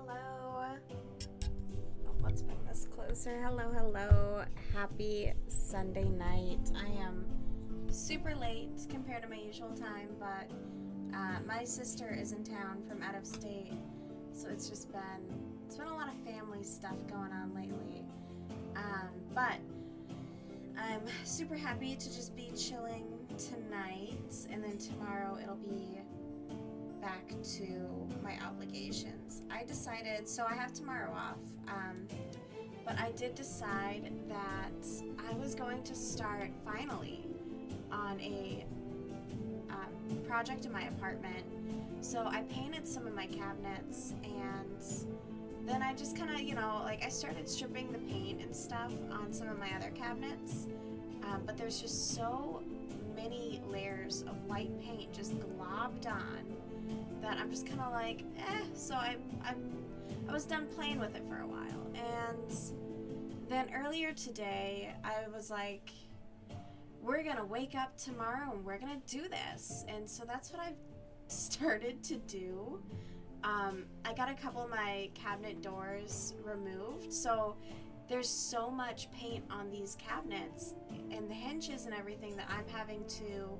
Hello. Oh, let's bring this closer. Hello. Happy Sunday night. I am super late compared to my usual time, but my sister is in town from out of state, so it's been a lot of family stuff going on lately. But I'm super happy to just be chilling tonight, and then tomorrow it'll be back to my obligations. So I have tomorrow off, but I did decide that I was going to start finally on a project in my apartment. So I painted some of my cabinets, and then I just kind of, I started stripping the paint and stuff on some of my other cabinets, but there's just so many layers of white paint just globbed on that I'm just kind of like, So I was done playing with it for a while, and then earlier today I was like, we're gonna wake up tomorrow and we're gonna do this, and so that's what I've started to do. I got a couple of my cabinet doors removed, so there's so much paint on these cabinets and the hinges and everything that I'm having to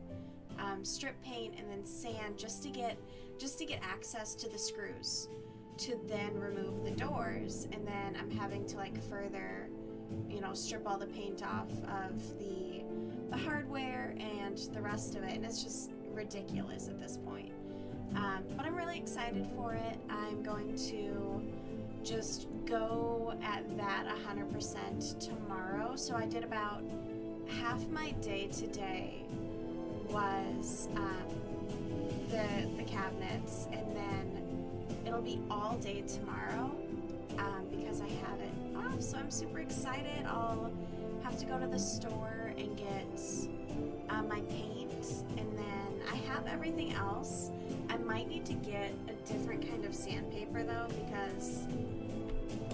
strip paint and then sand just to get access to the screws to then remove the doors, and then I'm having to further strip all the paint off of the hardware and the rest of it, and it's just ridiculous at this point. But I'm really excited for it. I'm going to just go at that 100% tomorrow. So I did about half my day today was the cabinets, and then it'll be all day tomorrow because I have it off. So I'm super excited. I'll have to go to the store and get my paint, and then I have everything else. I might need to get a different kind of sandpaper though, because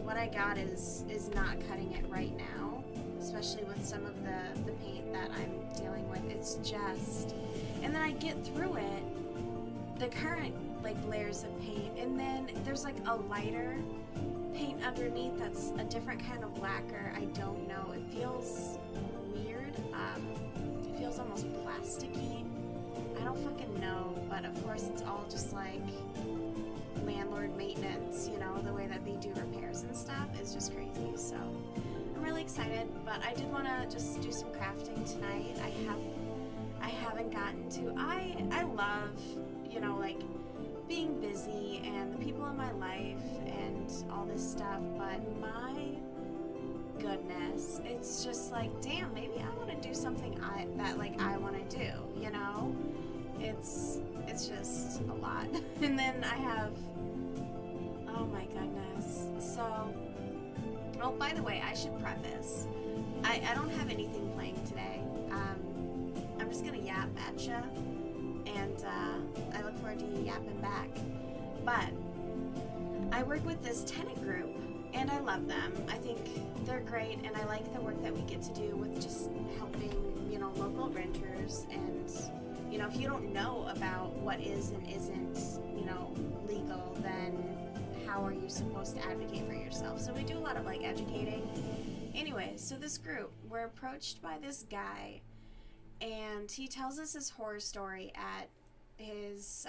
what I got is not cutting it right now, especially with some of the paint that I'm dealing with. It's just, and then I get through it, the current layers of paint, and then there's a lighter paint underneath that's a different kind of lacquer. I don't know, it feels weird. It feels almost plasticky. I don't fucking know, but of course it's all just landlord maintenance, the way that they do repairs and stuff is just crazy. So I'm really excited, but I did want to just do some crafting tonight. I haven't gotten to. I love, being busy and the people in my life and all this stuff, but my goodness, it's just damn, maybe I want to do something that I want to do, It's just a lot. And then I have, oh my goodness. So, oh, by the way, I should preface, I don't have anything playing today. I'm just gonna yap at ya, and I look forward to you yapping back. But I work with this tenant group, and I love them. I think they're great, and I like the work that we get to do with just helping, local renters. And, if you don't know about what is and isn't, legal, then how are you supposed to advocate for yourself? So we do a lot of educating. Anyway, so this group, we're approached by this guy, and he tells us his horror story at his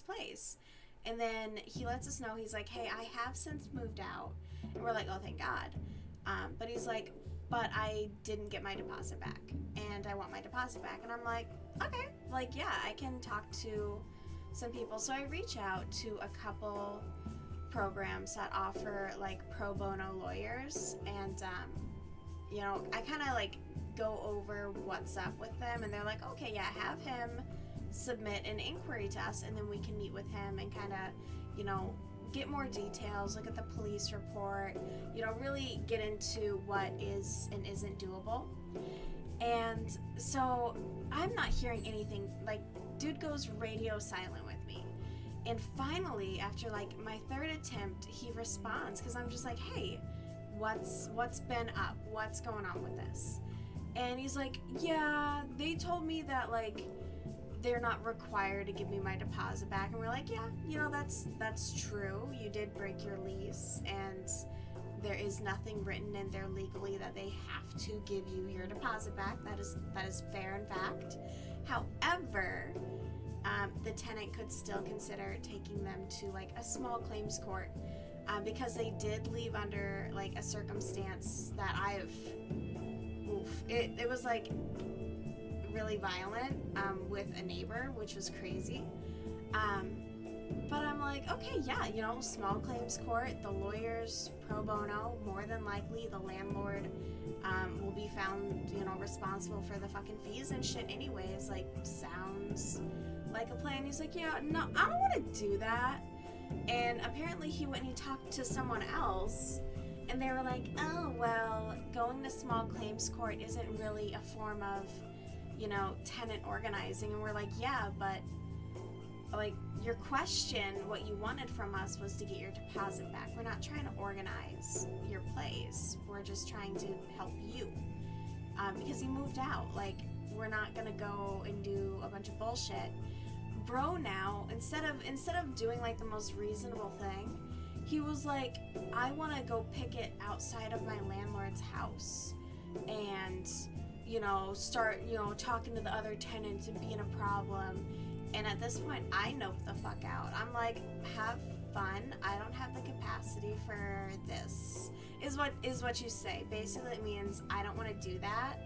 place. And then he lets us know, he's like, hey, I have since moved out. And we're like, oh, thank God. But he's like, but I didn't get my deposit back, and I want my deposit back. And I'm like, okay, yeah, I can talk to some people. So I reach out to a couple programs that offer pro bono lawyers, and I kind of go over what's up with them, and they're like, okay, yeah, have him submit an inquiry to us, and then we can meet with him and kind of, get more details, look at the police report, really get into what is and isn't doable. And so I'm not hearing anything. Dude goes radio silent with me. And finally, after my third attempt, he responds, because I'm just like, hey, what's been up? What's going on with this? And he's like, yeah, they told me that they're not required to give me my deposit back. And we're like, yeah, you know, that's true. You did break your lease, and there is nothing written in there legally that they have to give you your deposit back. That is fair in fact. However, the tenant could still consider taking them to like a small claims court, because they did leave under like a circumstance that it was like really violent, with a neighbor, which was crazy. But I'm like, okay, yeah, you know, small claims court, the lawyers pro bono, more than likely the landlord will be found, you know, responsible for the fucking fees and shit anyways. Like, sounds like a plan. He's like, yeah, no, I don't want to do that. And apparently he went and he talked to someone else, and they were like, oh, well, going to small claims court isn't really a form of, you know, tenant organizing. And we're like, yeah, but like, your question, what you wanted from us was to get your deposit back. We're not trying to organize your place. We're just trying to help you. Because he moved out. Like, we're not gonna go and do a bunch of bullshit. Bro, now, instead of doing like the most reasonable thing, he was like, I want to go picket outside of my landlord's house and, you know, start, you know, talking to the other tenants and being a problem. And at this point, I nope the fuck out. I'm like, have fun. I don't have the capacity for this, is what you say. Basically, it means I don't want to do that.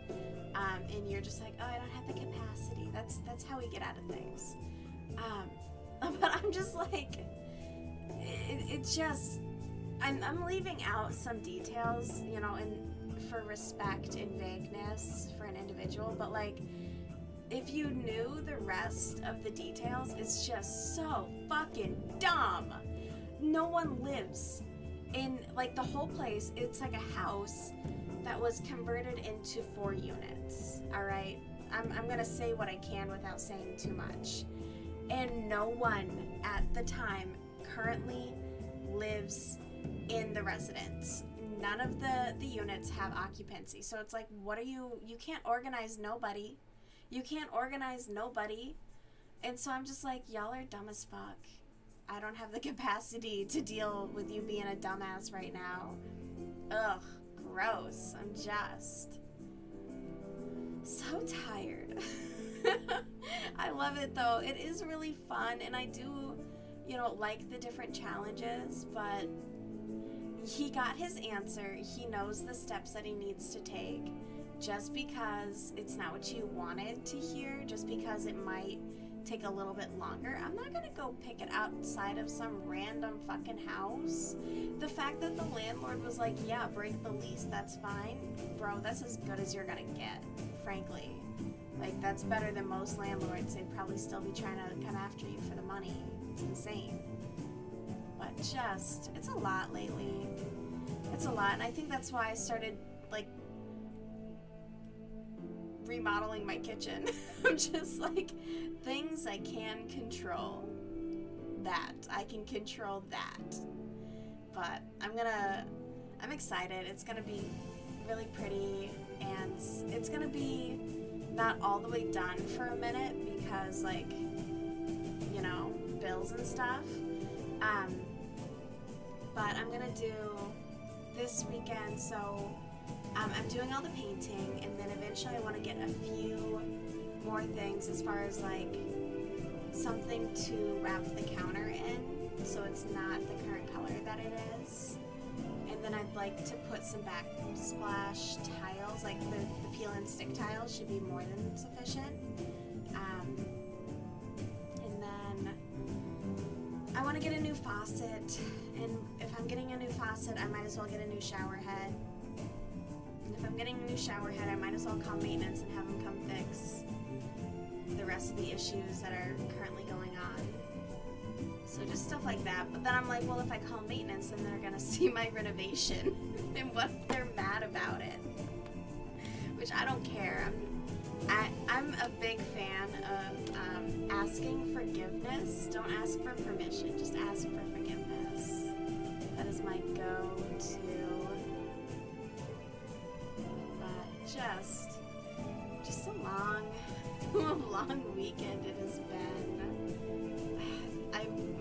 And you're just like, oh, I don't have the capacity. That's how we get out of things. But I'm just like, it just, I'm leaving out some details, you know, and for respect and vagueness for an individual, but like, if you knew the rest of the details, it's just so fucking dumb. No one lives in, like, the whole place. It's like a house that was converted into 4 units, all right? I'm gonna say what I can without saying too much. And no one at the time currently lives in the residence. None of the units have occupancy. So it's like, what are you can't organize nobody. You can't organize nobody. And so I'm just like, y'all are dumb as fuck. I don't have the capacity to deal with you being a dumbass right now. Ugh, gross. I'm just so tired. I love it though. It is really fun, and I do, you know, like the different challenges, but he got his answer. He knows the steps that he needs to take. Just because it's not what you wanted to hear, just because it might take a little bit longer, I'm not gonna go pick it outside of some random fucking house. The fact that the landlord was like, yeah, break the lease, that's fine. Bro, that's as good as you're gonna get, frankly. Like, that's better than most landlords. They'd probably still be trying to come after you for the money. It's insane. But just, it's a lot lately. It's a lot, and I think that's why I started, like, remodeling my kitchen. I'm just like, things I can control, that. I can control that. But I'm excited. It's gonna be really pretty, and it's gonna be not all the way done for a minute because, like, you know, bills and stuff. But I'm gonna do this weekend, so I'm doing all the painting, and then eventually I want to get a few more things as far as like something to wrap the counter in so it's not the current color that it is. And then I'd like to put some backsplash tiles, like the peel and stick tiles should be more than sufficient. And then I want to get a new faucet, and if I'm getting a new faucet, I might as well get a new shower head. If I'm getting a new shower head, I might as well call maintenance and have them come fix the rest of the issues that are currently going on. So just stuff like that. But then I'm like, well, if I call maintenance, then they're gonna see my renovation and what if they're mad about it? Which I don't care. I'm a big fan of asking forgiveness. Don't ask for permission, just ask for forgiveness. That is my go-to. Just a long long weekend it has been.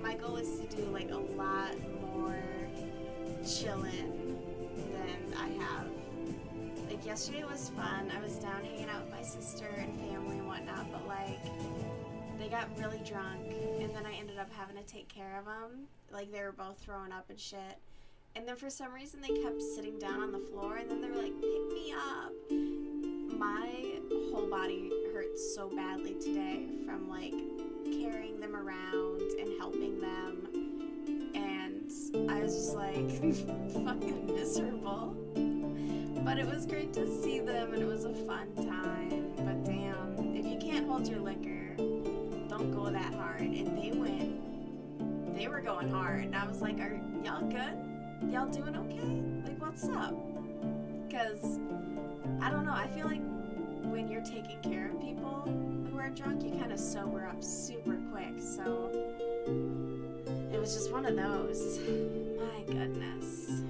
My goal is to do like a lot more chilling than I have. Like yesterday was fun. I was down hanging out with my sister and family and whatnot, but like they got really drunk and then I ended up having to take care of them. Like they were both throwing up and shit. And then for some reason they kept sitting down on the floor and then they were like, pick me up. My whole body hurts so badly today from like carrying them around and helping them. And I was just like fucking miserable. But it was great to see them and it was a fun time. But damn, if you can't hold your liquor, don't go that hard. And they were going hard. And I was like, are y'all good? Y'all doing okay? Like, what's up? Because, I don't know, I feel like when you're taking care of people who are drunk, you kind of sober up super quick. So, it was just one of those. My goodness.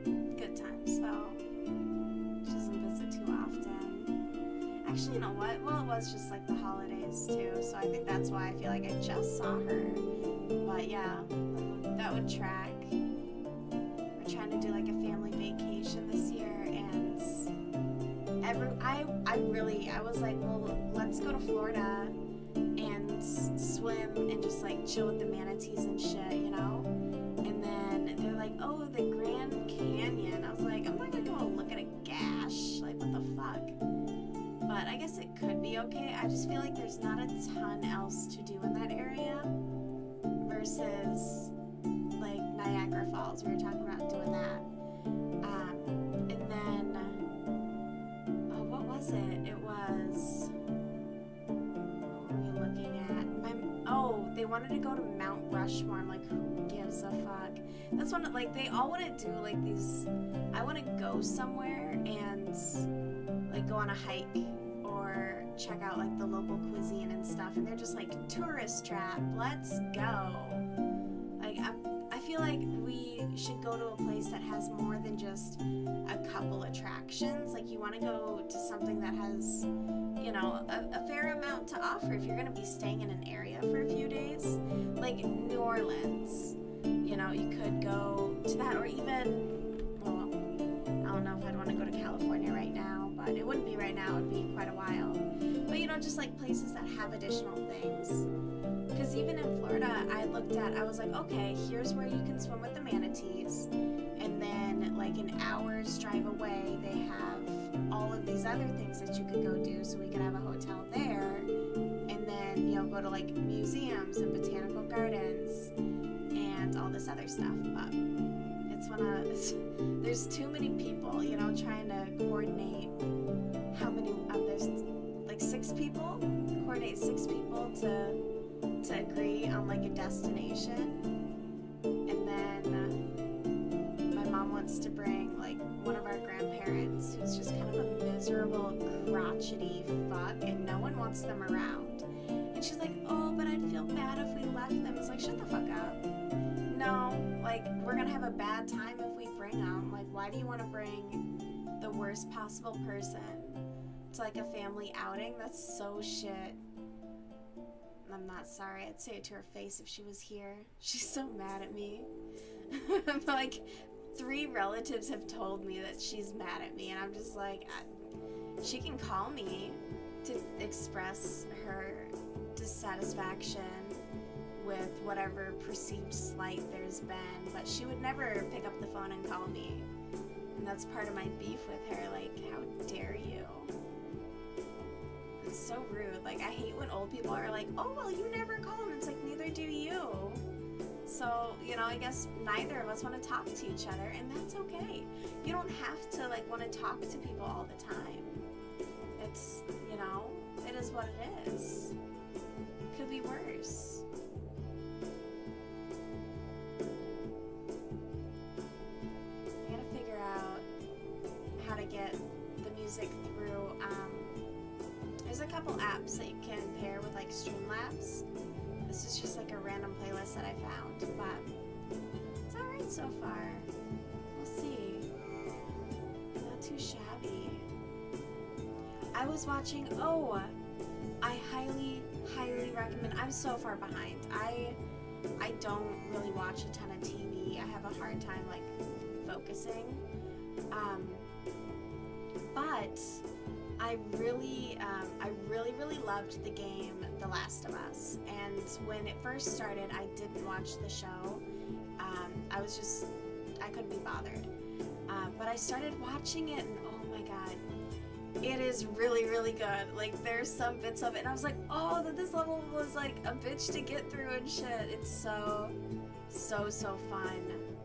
Good times, though. She doesn't visit too often. Actually, you know what? Well, it was just like the holidays, too. So I think that's why I feel like I just saw her. But yeah, that would track. We're trying to do like a family vacation this year, and I was like, well, let's go to Florida and swim and just like chill with the manatees and shit, you know? And then they're like, oh, the Grand Canyon. I was like, I'm not gonna go look at a gash. Like, what the fuck? But I guess it could be okay. I just feel like there's not a ton else to do in that area versus like Niagara Falls. We were talking about doing that. And then, what was it? It was, what were we looking at? They wanted to go to Mount Rushmore. I'm like, who gives a fuck? That's one, like, they all want to do like these, I want to go somewhere and like go on a hike or check out like the local cuisine and stuff, and they're just like, tourist trap, let's go. Like, I feel like we should go to a place that has more than just a couple attractions. Like, you want to go to something that has, you know, a fair amount to offer if you're going to be staying in an area for a few days. Like New Orleans, you know, you could go to that, or even, well, I don't know if I'd want to go to California right now, but it wouldn't be right now, it would be quite a while. But, you know, just like places that have additional things. Because even in Florida, I was like, okay, here's where you can swim with the manatees. And then, like, an hour's drive away, they have all of these other things that you could go do. So we could have a hotel there. And then, you know, go to, like, museums and botanical gardens and all this other stuff. But there's too many people, you know, trying to coordinate how many of there's, like, 6 people? Coordinate 6 people to agree on like a destination. And then my mom wants to bring like one of our grandparents who's just kind of a miserable, crotchety fuck, and no one wants them around. And she's like, oh, but I'd feel bad if we left them. It's like, shut the fuck up. No, like, we're gonna have a bad time if we bring them. Like, why do you want to bring the worst possible person to like a family outing? That's so shit. I'm not sorry. I'd say it to her face if she was here. She's so mad at me. Like, 3 relatives have told me that she's mad at me, and I'm just like, she can call me to express her dissatisfaction with whatever perceived slight there's been, but she would never pick up the phone and call me. And that's part of my beef with her. Like, how dare you? It's so rude. Like, I hate when old people are like, oh, well, you never call them. It's like, neither do you. So, you know, I guess neither of us want to talk to each other, and that's okay. You don't have to, like, want to talk to people all the time. It's, you know, it is what it is. Could be worse. I gotta figure out how to get the music through, there's a couple apps that you can pair with like Streamlabs. This is just like a random playlist that I found, but it's alright so far. We'll see. Not too shabby. I was watching, I highly, highly recommend. I'm so far behind. I don't really watch a ton of TV. I have a hard time like focusing. But I really loved the game The Last of Us. And when it first started, I didn't watch the show. I couldn't be bothered. But I started watching it, and oh my god, it is really, really good. Like, there's some bits of it, and I was like, oh, that this level was like a bitch to get through and shit. It's so fun.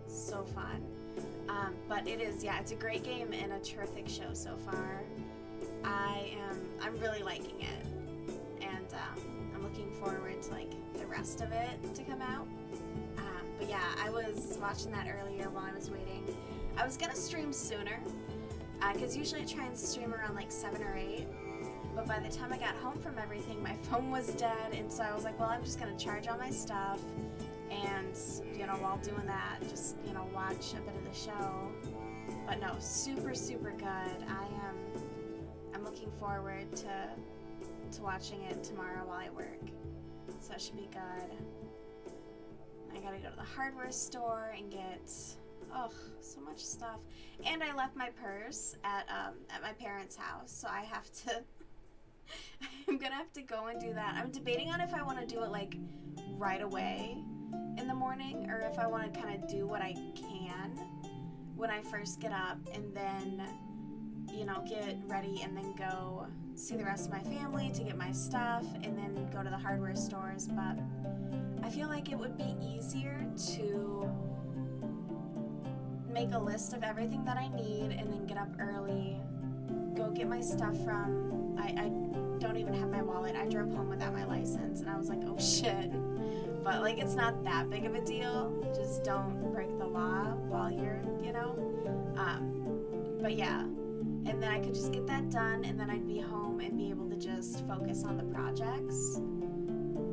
So fun. But it is, yeah, it's a great game and a terrific show so far. I'm really liking it, and I'm looking forward to like the rest of it to come out. But yeah, I was watching that earlier while I was waiting. I was gonna stream sooner, because usually I try and stream around like 7 or 8. But by the time I got home from everything, my phone was dead, and so I was like, well, I'm just gonna charge all my stuff, and while doing that, just watch a bit of the show. But no, super good. I'm looking forward to watching it tomorrow while I work, so it should be good. I gotta go to the hardware store and get so much stuff, and I left my purse at my parents' house, so I have to I'm gonna have to go and do that. I'm debating on if I want to do it like right away in the morning, or if I want to kind of do what I can when I first get up, and then get ready and then go see the rest of my family to get my stuff, and then go to the hardware stores. But I feel like it would be easier to make a list of everything that I need, and then get up early, go get my stuff from, I don't even have my wallet. I drove home without my license, and I was like, oh shit. But like, it's not that big of a deal. Just don't break the law while you're, but yeah. And then I could just get that done, and then I'd be home and be able to just focus on the projects.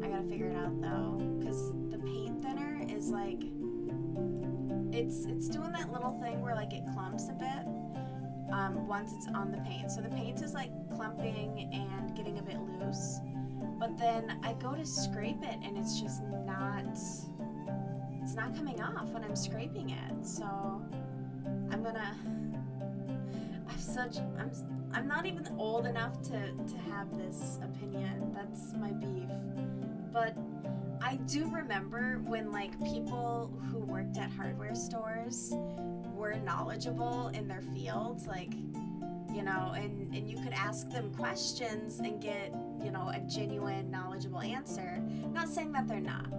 I gotta figure it out though, because the paint thinner is like, it's doing that little thing where like it clumps a bit once it's on the paint. So the paint is like clumping and getting a bit loose, but then I go to scrape it, and it's just not coming off when I'm scraping it. So I'm not even old enough to have this opinion. That's my beef. But I do remember when like people who worked at hardware stores were knowledgeable in their fields, like, and you could ask them questions and get, a genuine, knowledgeable answer. Not saying that they're not,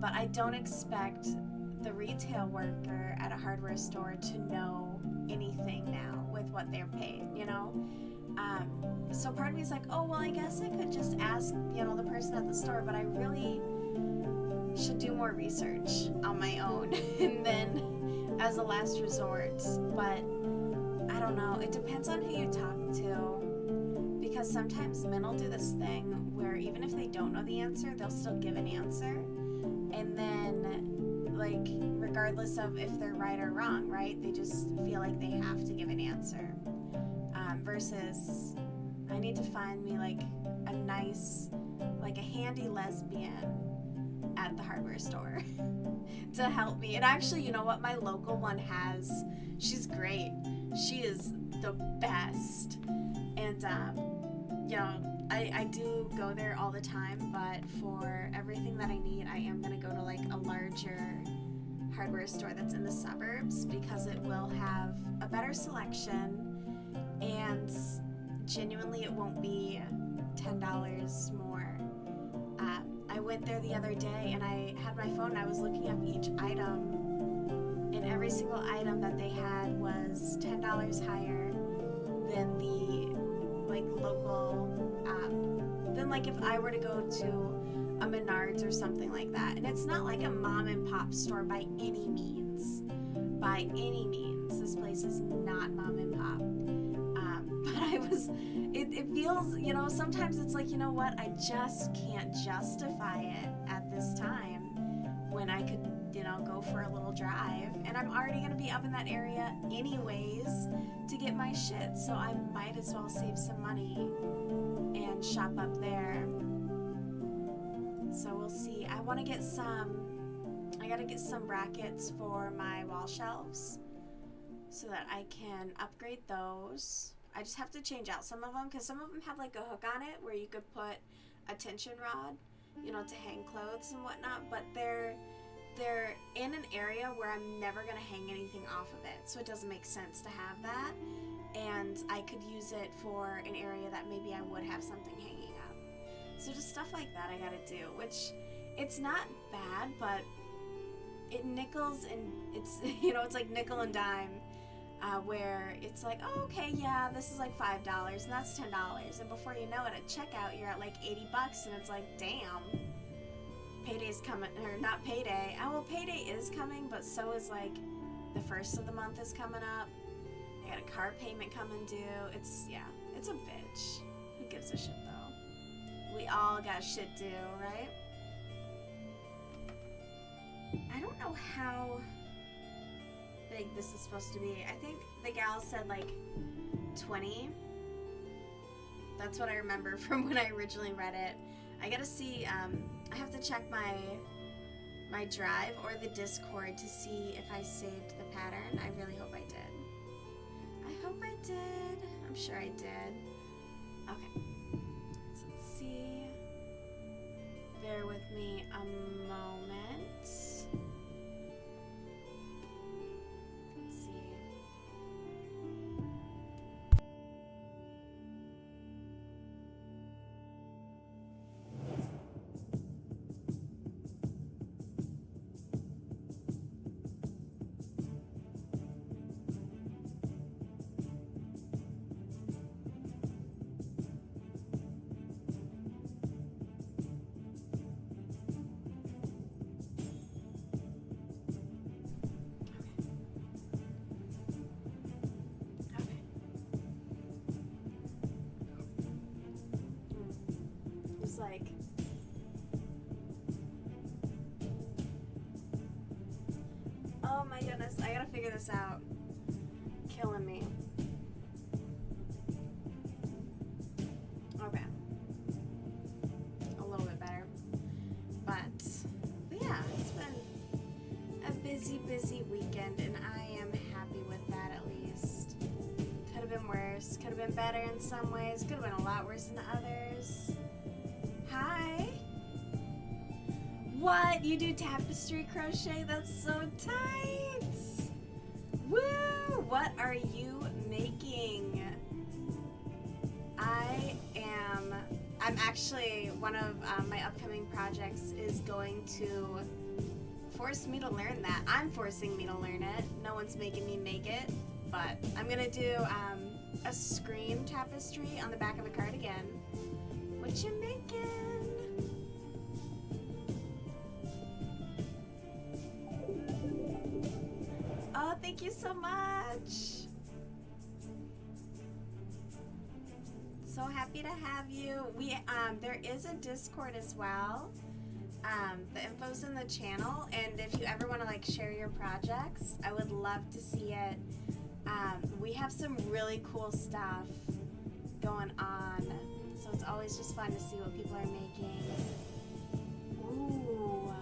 but I don't expect the retail worker at a hardware store to know anything now with what they're paid, so part of me is like, oh, well, I guess I could just ask, the person at the store, but I really should do more research on my own and then as a last resort. But I don't know, it depends on who you talk to, because sometimes men will do this thing where even if they don't know the answer, they'll still give an answer, and then like regardless of if they're right or wrong, right, they just feel like they have to give an answer, versus I need to find me like a nice, like a handy lesbian at the hardware store to help me. And actually, you know what, my local one has, she's great, she is the best, and I do go there all the time, but for everything that I need, I am going to go to like a larger hardware store that's in the suburbs, because it will have a better selection, and genuinely it won't be $10 more. I went there the other day, and I had my phone, and I was looking up each item, and every single item that they had was $10 higher than the like local, than like if I were to go to a Menards or something like that. And it's not like a mom and pop store by any means. By any means, this place is not mom and pop. But it feels, sometimes it's like, what, I just can't justify it at this time when I could, go for a little drive, and I'm already going to be up in that area anyways to get my shit, so I might as well save some money and shop up there. So we'll see. I want to get I gotta get some brackets for my wall shelves so that I can upgrade those. I just have to change out some of them because some of them have like a hook on it where you could put a tension rod, you know, to hang clothes and whatnot, but they're in an area where I'm never gonna hang anything off of it, so it doesn't make sense to have that. And I could use it for an area that maybe I would have something hanging up. So just stuff like that I gotta do, which it's not bad, but it nickels and it's, you know, it's like nickel and dime, where it's like, oh, okay, yeah, this is like $5 and that's $10, and before you know it at checkout you're at like $80, and it's like, damn, payday's coming, or not payday. Oh, well, payday is coming, but so is like the first of the month is coming up. I got a car payment coming due. It's a bitch. Who gives a shit though? We all got shit due, right? I don't know how big this is supposed to be. I think the gal said like 20. That's what I remember from when I originally read it. I gotta see, I have to check my drive or the Discord to see if I saved the pattern. I really hope I did. I hope I did. I'm sure I did. Okay. So let's see. Bear with me a moment. Let's see. Like, oh my goodness, I gotta figure this out. Killing me. Okay. A little bit better. But yeah, it's been a busy weekend, and I am happy with that at least. Could have been worse, could have been better in some ways, could have been a lot worse than others. Hi. What? You do tapestry crochet? That's so tight. Woo! What are you making? I'm actually, one of my upcoming projects is going to force me to learn that. I'm forcing me to learn it. No one's making me make it, but I'm gonna do a screen tapestry on the back of a cardigan. What you making? Oh, thank you so much. So happy to have you. We there is a Discord as well. The info's in the channel, and if you ever want to like share your projects, I would love to see it. We have some really cool stuff going on, so it's always just fun to see what people are making. Ooh.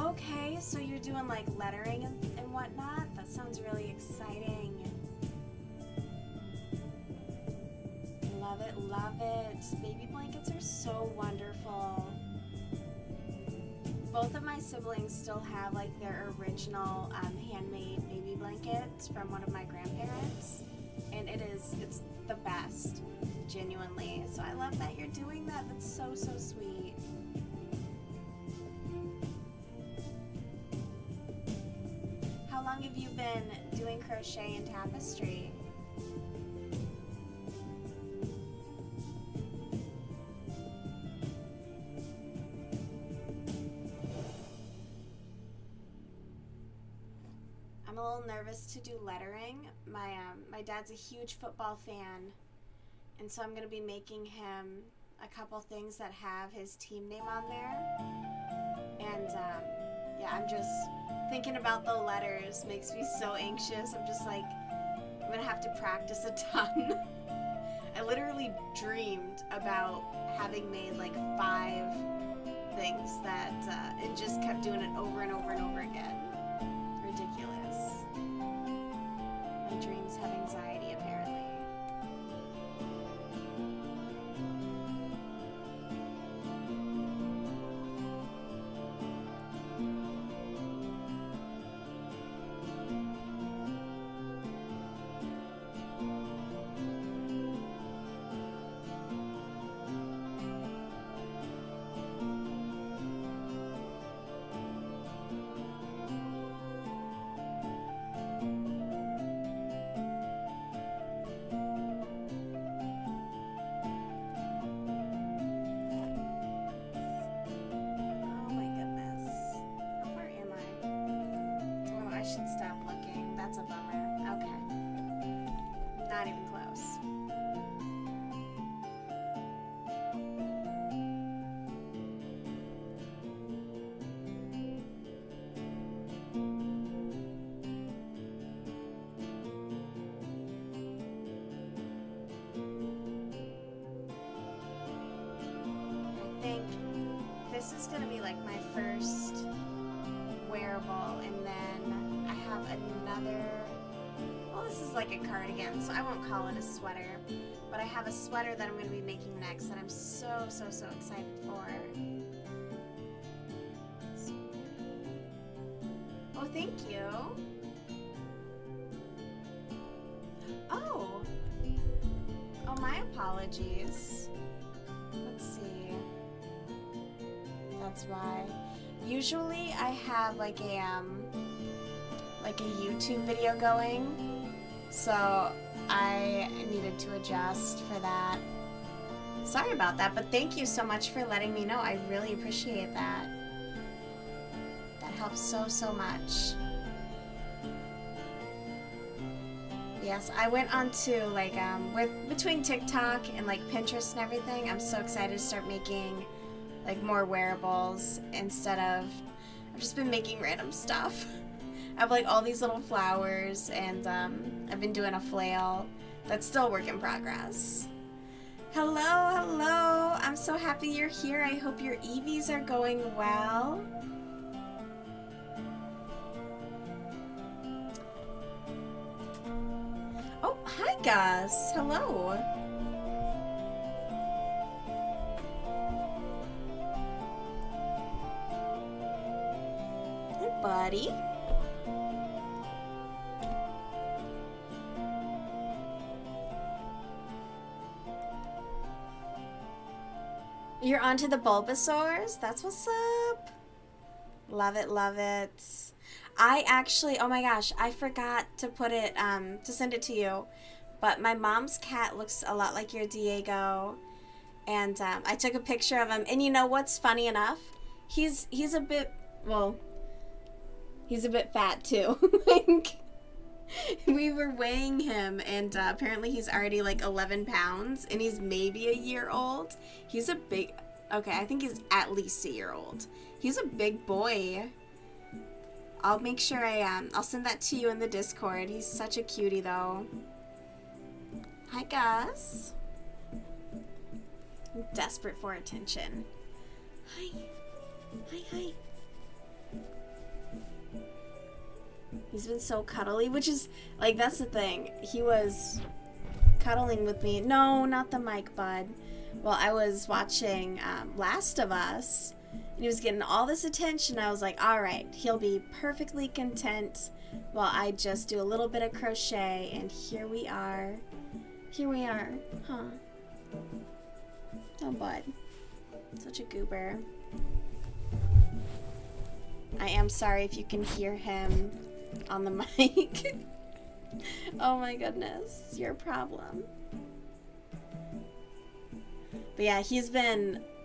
Okay, so you're doing like lettering and whatnot? That sounds really exciting. Love it, love it. Baby blankets are so wonderful. Both of my siblings still have like their original handmade baby blankets from one of my grandparents, and it's the best, genuinely. So I love that you're doing that. That's so sweet. How long have you been doing crochet and tapestry? I'm a little nervous to do lettering. My dad's a huge football fan, and so I'm going to be making him a couple things that have his team name on there. And yeah, I'm just thinking about the letters makes me so anxious. I'm just like, I'm going to have to practice a ton. I literally dreamed about having made like 5 things that, and just kept doing it over and over and over again. Ridiculous. My dreams have anxiety, apparently. Should stop looking. That's a bummer. Okay. Not even close. I think this is going to be like my first wearable, and then I have another, well, this is like a cardigan, so I won't call it a sweater, but I have a sweater that I'm going to be making next that I'm so excited for. Oh, thank you. Oh, my apologies. Let's see. That's why. Usually I have like a YouTube video going, so I needed to adjust for that. Sorry about that, but thank you so much for letting me know. I really appreciate that. That helps so much. Yes, I went on to like between TikTok and like Pinterest and everything, I'm so excited to start making like more wearables instead of, I've just been making random stuff. I have like all these little flowers, and I've been doing a flail. That's still a work in progress. Hello. I'm so happy you're here. I hope your EVs are going well. Oh, hi Gus. Hello. Hey, buddy. You're onto the Bulbasaurs? That's what's up. Love it. I actually, oh my gosh, I forgot to put it, to send it to you. But my mom's cat looks a lot like your Diego. And I took a picture of him. And you know what's funny enough? He's a bit, well, he's a bit fat too. Like, we were weighing him, and apparently he's already like 11 pounds, and he's maybe a year old. He's a big, okay, I think he's at least a year old. He's a big boy. I'll make sure I'll send that to you in the Discord. He's such a cutie though. Hi Gus. I'm desperate for attention. Hi. He's been so cuddly, which is, like, that's the thing. He was cuddling with me. No, not the mic, bud. Well, I was watching Last of Us, and he was getting all this attention. I was like, all right, he'll be perfectly content while I just do a little bit of crochet, and here we are. Huh. Oh, bud. Such a goober. I am sorry if you can hear him on the mic. Oh my goodness, your problem. But yeah,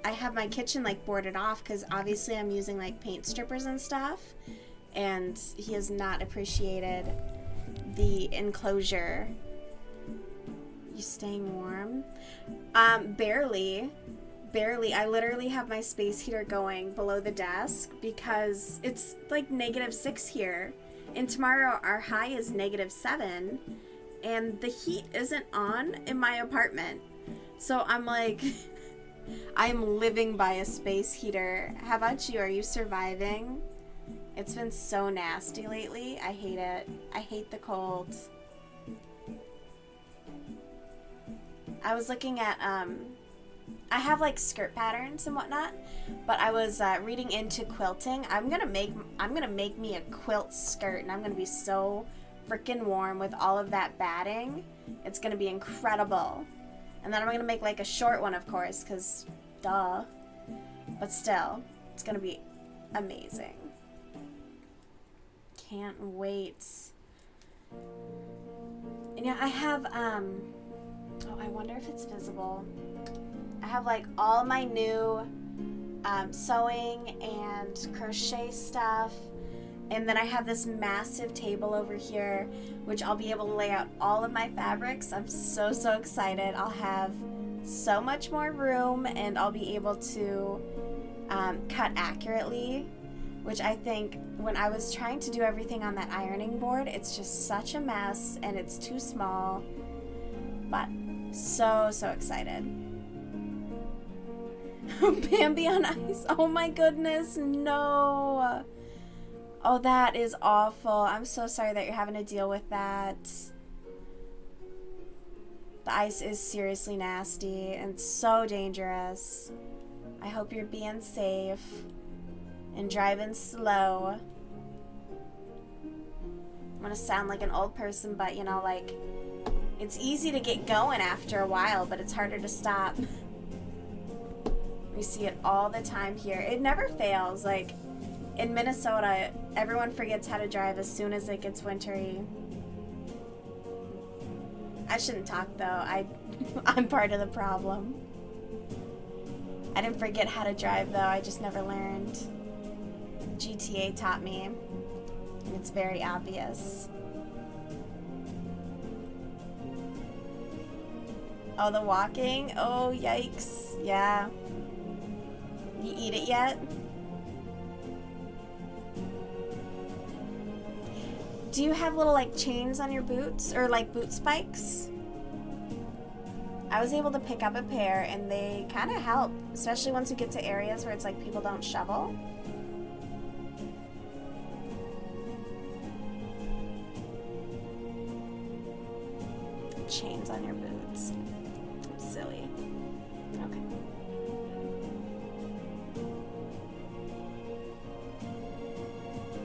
I have my kitchen like boarded off because obviously I'm using like paint strippers and stuff, and he has not appreciated the enclosure. You staying warm? Barely. I literally have my space heater going below the desk because it's like -6 here. And tomorrow our high is -7. and the heat isn't on in my apartment. So I'm like, I'm living by a space heater. How about you? Are you surviving? It's been so nasty lately. I hate it. I hate the cold. I was looking at, I have like skirt patterns and whatnot, but I was reading into quilting. I'm gonna make me a quilt skirt, and I'm gonna be so freaking warm with all of that batting. It's gonna be incredible. And then I'm gonna make like a short one, of course, cause duh. But still, it's gonna be amazing. Can't wait. And yeah, I have oh, I wonder if it's visible. I have like all my new sewing and crochet stuff, and then I have this massive table over here which I'll be able to lay out all of my fabrics. I'm so excited. I'll have so much more room, and I'll be able to cut accurately, which I think when I was trying to do everything on that ironing board, it's just such a mess and it's too small. But so excited. Bambi on ice. Oh my goodness, no. Oh, that is awful. I'm so sorry that you're having to deal with that. The ice is seriously nasty and so dangerous. I hope you're being safe and driving slow. I'm gonna sound like an old person, but you know, like, it's easy to get going after a while, but it's harder to stop. We see it all the time here. It never fails. Like, in Minnesota, everyone forgets how to drive as soon as it gets wintry. I shouldn't talk, though. I'm part of the problem. I didn't forget how to drive, though. I just never learned. GTA taught me, and it's very obvious. Oh, the walking? Oh, yikes. Yeah. You eat it yet? Do you have little like chains on your boots, or like boot spikes? I was able to pick up a pair, and they kind of help, especially once you get to areas where it's like people don't shovel. Chains on your boots. Silly. Okay.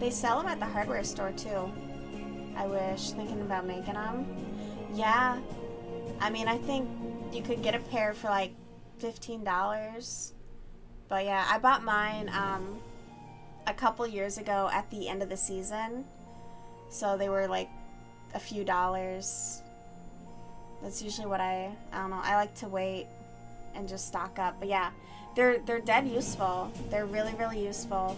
They sell them at the hardware store too. I wish. Thinking about making them. Yeah. I mean, I think you could get a pair for like $15. But yeah, I bought mine a couple years ago at the end of the season. So they were like a few dollars. That's usually what I don't know. I like to wait and just stock up. But yeah, they're dead useful. They're really useful.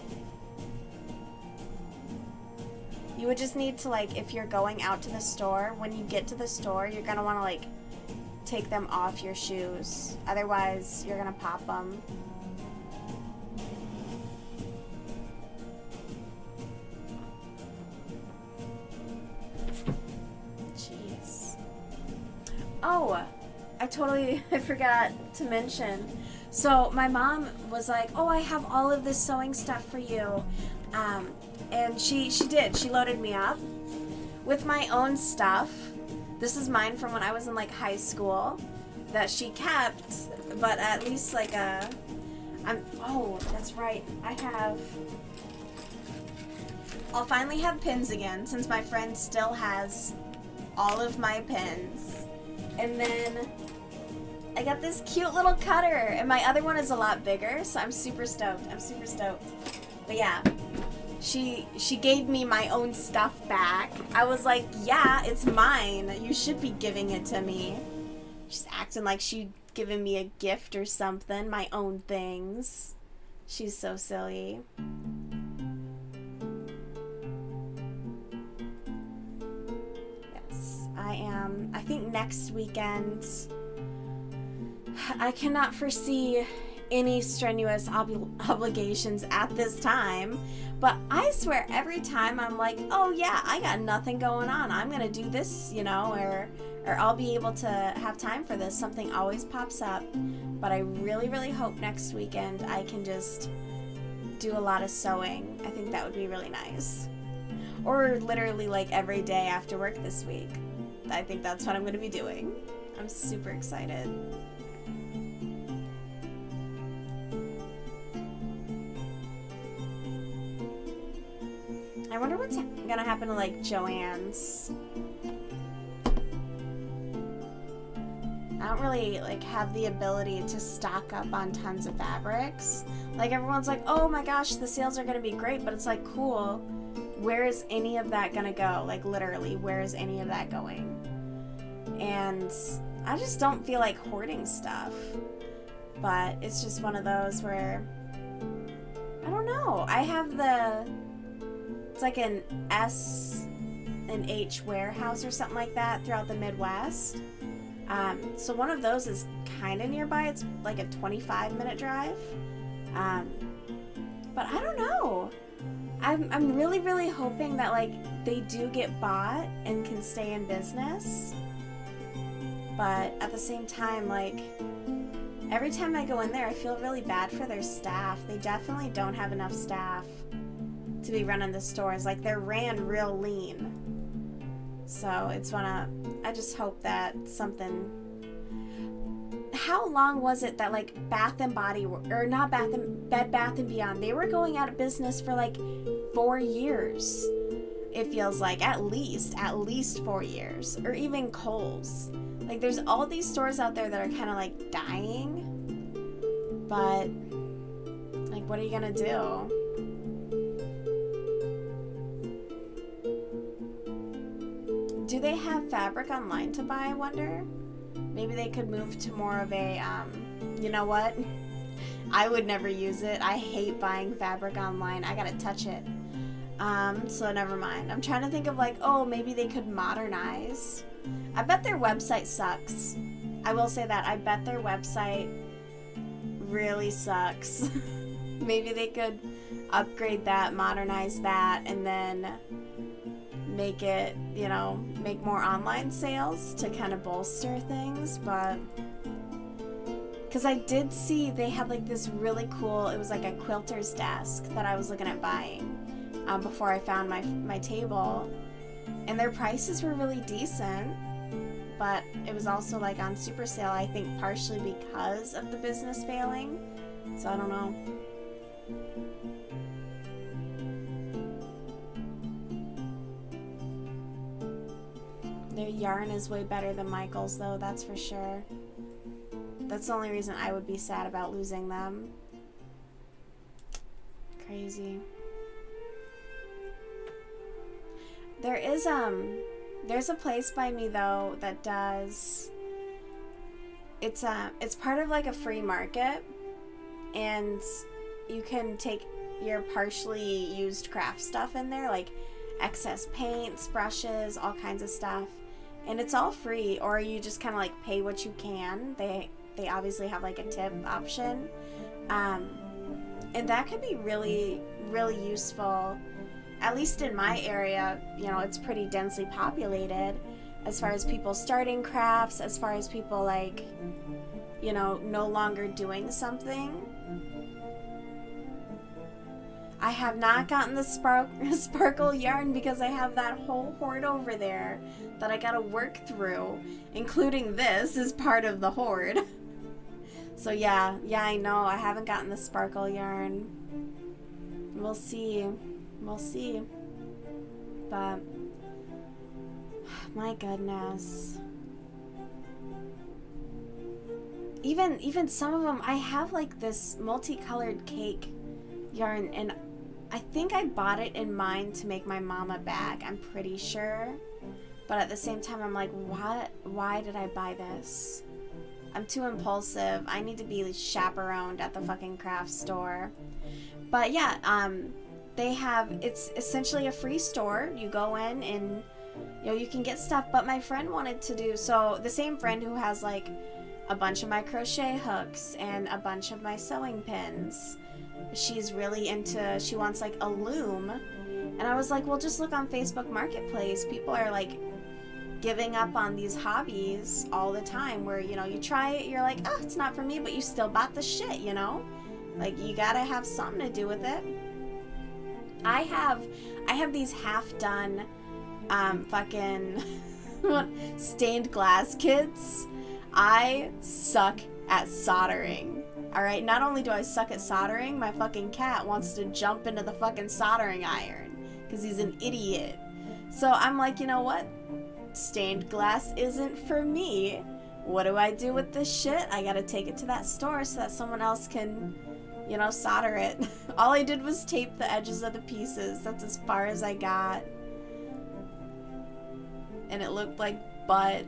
You would just need to, like, if you're going out to the store, when you get to the store, you're going to want to, like, take them off your shoes. Otherwise, you're going to pop them. Jeez. Oh, I forgot to mention. So my mom was like, oh, I have all of this sewing stuff for you. And she did. She loaded me up with my own stuff. This is mine from when I was in like high school that she kept, but at least like oh, that's right. I'll finally have pins again since my friend still has all of my pins. And then I got this cute little cutter, and my other one is a lot bigger, so I'm super stoked. But yeah. She gave me my own stuff back. I was like, yeah, it's mine. You should be giving it to me. She's acting like she'd given me a gift or something. My own things. She's so silly. Yes, I am. I think next weekend, I cannot foresee any strenuous obligations at this time. But I swear every time I'm like, oh yeah, I got nothing going on, I'm gonna do this, or I'll be able to have time for this, something always pops up. But I really, really hope next weekend I can just do a lot of sewing. I think that would be really nice. Or literally like every day after work this week. I think that's what I'm going to be doing. I'm super excited. I wonder what's going to happen to like Joann's. I don't really like have the ability to stock up on tons of fabrics. Like everyone's like, oh my gosh, the sales are going to be great, but it's like, cool. Where is any of that going to go? Like literally, where is any of that going? And I just don't feel like hoarding stuff. But it's just one of those where, I don't know. I have it's like an S&H warehouse or something like that throughout the Midwest. So one of those is kind of nearby. It's like a 25-minute drive. But I don't know. I'm really, really hoping that like they do get bought and can stay in business. But at the same time, like every time I go in there, I feel really bad for their staff. They definitely don't have enough staff to be running the stores. Like they're ran real lean. So I just hope that something. How long was it that like Bed Bath & Beyond, they were going out of business for like 4 years. It feels like at least 4 years, or even Kohl's. Like there's all these stores out there that are kind of like dying, but like what are you gonna do? Do they have fabric online to buy, I wonder? Maybe they could move to more of a, you know what? I would never use it. I hate buying fabric online. I gotta touch it. So never mind. I'm trying to think of like, oh, maybe they could modernize. I bet their website sucks. I will say that. I bet their website really sucks. Maybe they could upgrade that, modernize that, and then make it, make more online sales to kind of bolster things. But because I did see they had like this really cool, it was like a quilter's desk that I was looking at buying before I found my table, and their prices were really decent, but it was also like on super sale, I think partially because of the business failing. So I don't know. Their yarn is way better than Michael's though, that's for sure. That's the only reason I would be sad about losing them. Crazy. There's a place by me though that does, it's part of like a free market, and you can take your partially used craft stuff in there, like excess paints, brushes, all kinds of stuff, and it's all free, or you just kind of like pay what you can. They obviously have like a tip option, and that could be really, really useful. At least in my area, it's pretty densely populated as far as people starting crafts, as far as people like, no longer doing something. I have not gotten the sparkle yarn because I have that whole hoard over there that I gotta work through, including this is part of the hoard. So yeah, I know, I haven't gotten the sparkle yarn. We'll see. But my goodness. Even some of them, I have like this multicolored cake yarn, and I think I bought it in mind to make my mom a bag, I'm pretty sure. But at the same time, I'm like, why did I buy this? I'm too impulsive. I need to be chaperoned at the fucking craft store. But yeah, it's essentially a free store. You go in and you can get stuff. But my friend wanted to do, so the same friend who has like a bunch of my crochet hooks and a bunch of my sewing pins. She's really into, she wants like a loom. And I was like, well, just look on Facebook Marketplace. People are like giving up on these hobbies all the time where, you know, you try it, you're like, oh, it's not for me, but you still bought the shit, you know? Like, you gotta have something to do with it. I have these half done fucking stained glass kits. I suck at soldering. Alright, not only do I suck at soldering, my fucking cat wants to jump into the fucking soldering iron because he's an idiot. So I'm like, you know what? Stained glass isn't for me. What do I do with this shit? I gotta take it to that store so that someone else can, you know, solder it. All I did was tape the edges of the pieces. That's as far as I got. And it looked like butt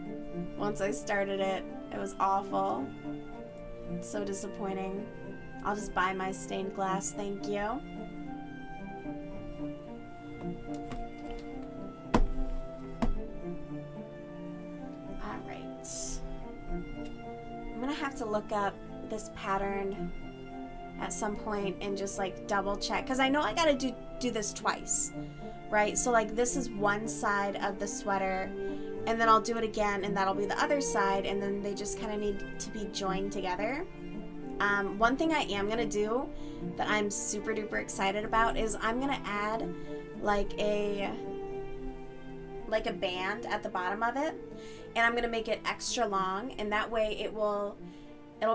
once I started it. It was awful. It's so disappointing. I'll just buy my stained glass, thank you. Alright. I'm gonna have to look up this pattern at some point and just like double check, because I know I gotta do this twice, right? So like this is one side of the sweater, and then I'll do it again and that'll be the other side, and then they just kind of need to be joined together. One thing I am gonna do that I'm super duper excited about is I'm gonna add like a band at the bottom of it, and I'm gonna make it extra long, and that way it'll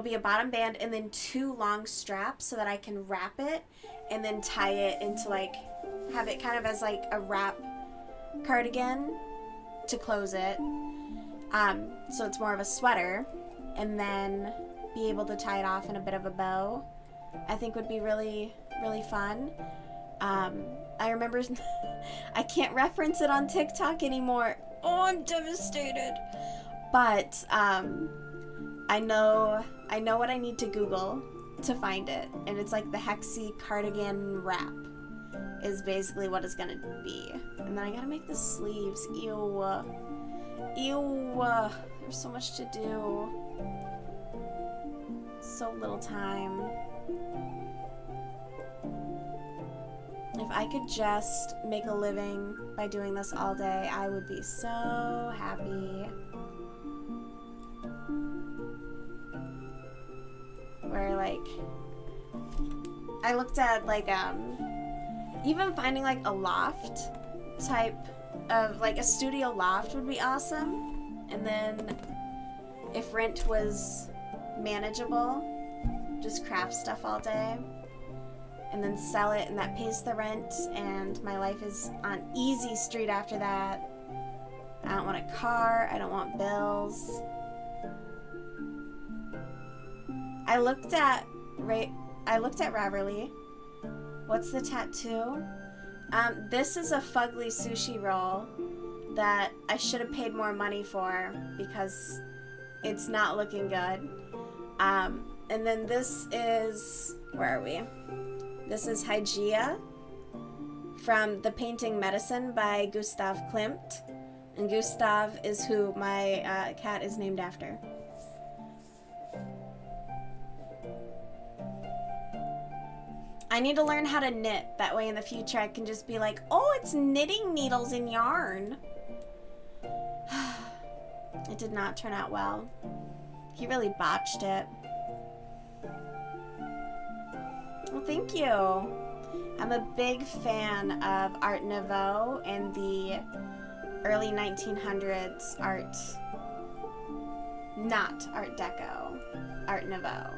be a bottom band and then 2 long straps so that I can wrap it and then tie it into like, have it kind of as like a wrap cardigan to close it. So it's more of a sweater, and then be able to tie it off in a bit of a bow. I think would be really, really fun. I remember, I can't reference it on TikTok anymore. Oh, I'm devastated. But, I know what I need to Google to find it, and it's like the Hexie cardigan wrap is basically what it's gonna be. And then I gotta make the sleeves. Ew. There's so much to do. So little time. If I could just make a living by doing this all day, I would be so happy. Where like, I looked at like, even finding like a loft type of, like a studio loft would be awesome. And then if rent was manageable, just craft stuff all day and then sell it, and that pays the rent, and my life is on easy street after that. I don't want a car, I don't want bills. I looked at Raverly. What's the tattoo? This is a fugly sushi roll that I should have paid more money for because it's not looking good. And then this is, where are we? This is Hygeia from the painting Medicine by Gustav Klimt. And Gustav is who my cat is named after. I need to learn how to knit. That way in the future I can just be like, oh, it's knitting needles and yarn. It did not turn out well. He really botched it. Well, thank you. I'm a big fan of Art Nouveau and the early 1900s art. Not Art Deco. Art Nouveau.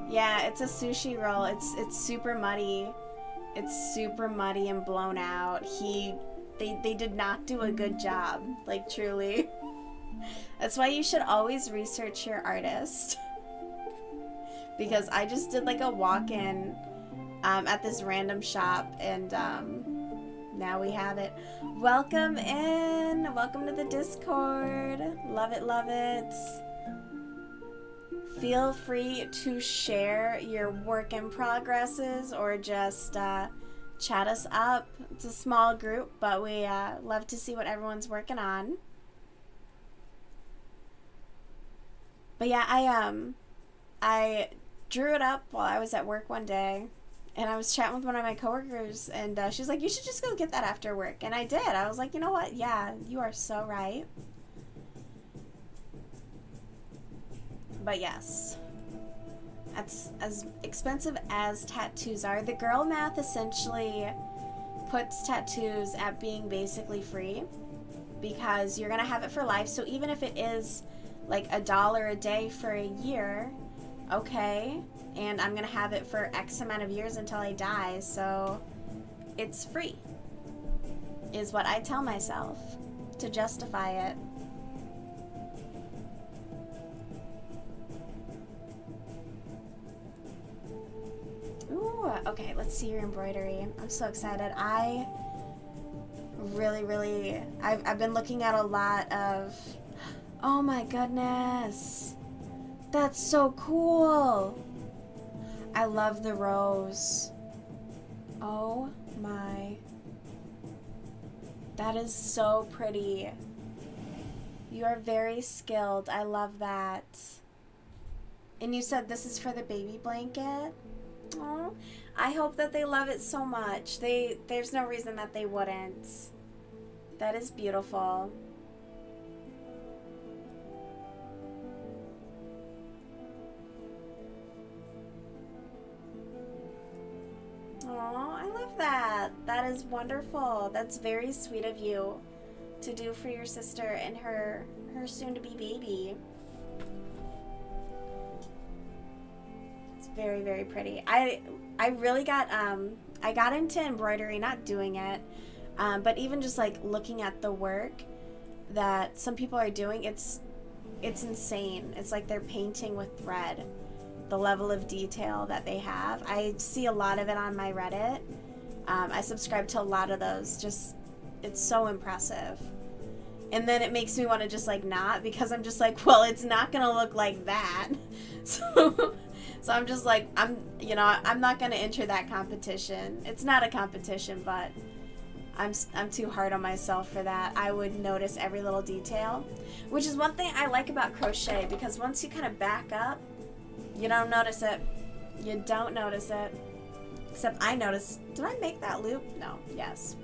Yeah, it's a sushi roll. It's super muddy. It's super muddy and blown out. They did not do a good job. Like, truly. That's why you should always research your artist. Because I just did like a walk-in at this random shop, and now we have it. Welcome in. Welcome to the Discord. Love it, love it. Feel free to share your work in progresses or just chat us up. It's a small group, but we love to see what everyone's working on. But yeah, I drew it up while I was at work one day, and I was chatting with one of my coworkers, and she's like, you should just go get that after work. And I did. I was like, you know what? Yeah, you are so right. But yes, that's as expensive as tattoos are. The girl math essentially puts tattoos at being basically free, because you're gonna have it for life. So even if it is like $1 a day for a year, okay, and I'm gonna have it for X amount of years until I die, so it's free, is what I tell myself to justify it. Ooh, okay, let's see your embroidery. I'm so excited. I really, I've been looking at a lot of, oh my goodness, that's so cool. I love the rose. Oh my, that is so pretty. You are very skilled. I love that. And you said this is for the baby blanket? Oh, I hope that they love it so much. There's no reason that they wouldn't. That is beautiful. Oh, I love that. That is wonderful. That's very sweet of you to do for your sister and her soon-to-be baby. It's very, very pretty. I really got I got into embroidery, not doing it, but even just like looking at the work that some people are doing, it's insane. It's like they're painting with thread. The level of detail that they have. I see a lot of it on my Reddit. I subscribe to a lot of those. Just, it's so impressive. And then it makes me want to just like not, because I'm just like, well, it's not gonna look like that. So I'm just like, I'm not gonna enter that competition. It's not a competition, but I'm too hard on myself for that. I would notice every little detail, which is one thing I like about crochet, because once you kind of back up, you don't notice it. You don't notice it. Except I notice. Did I make that loop? No. Yes.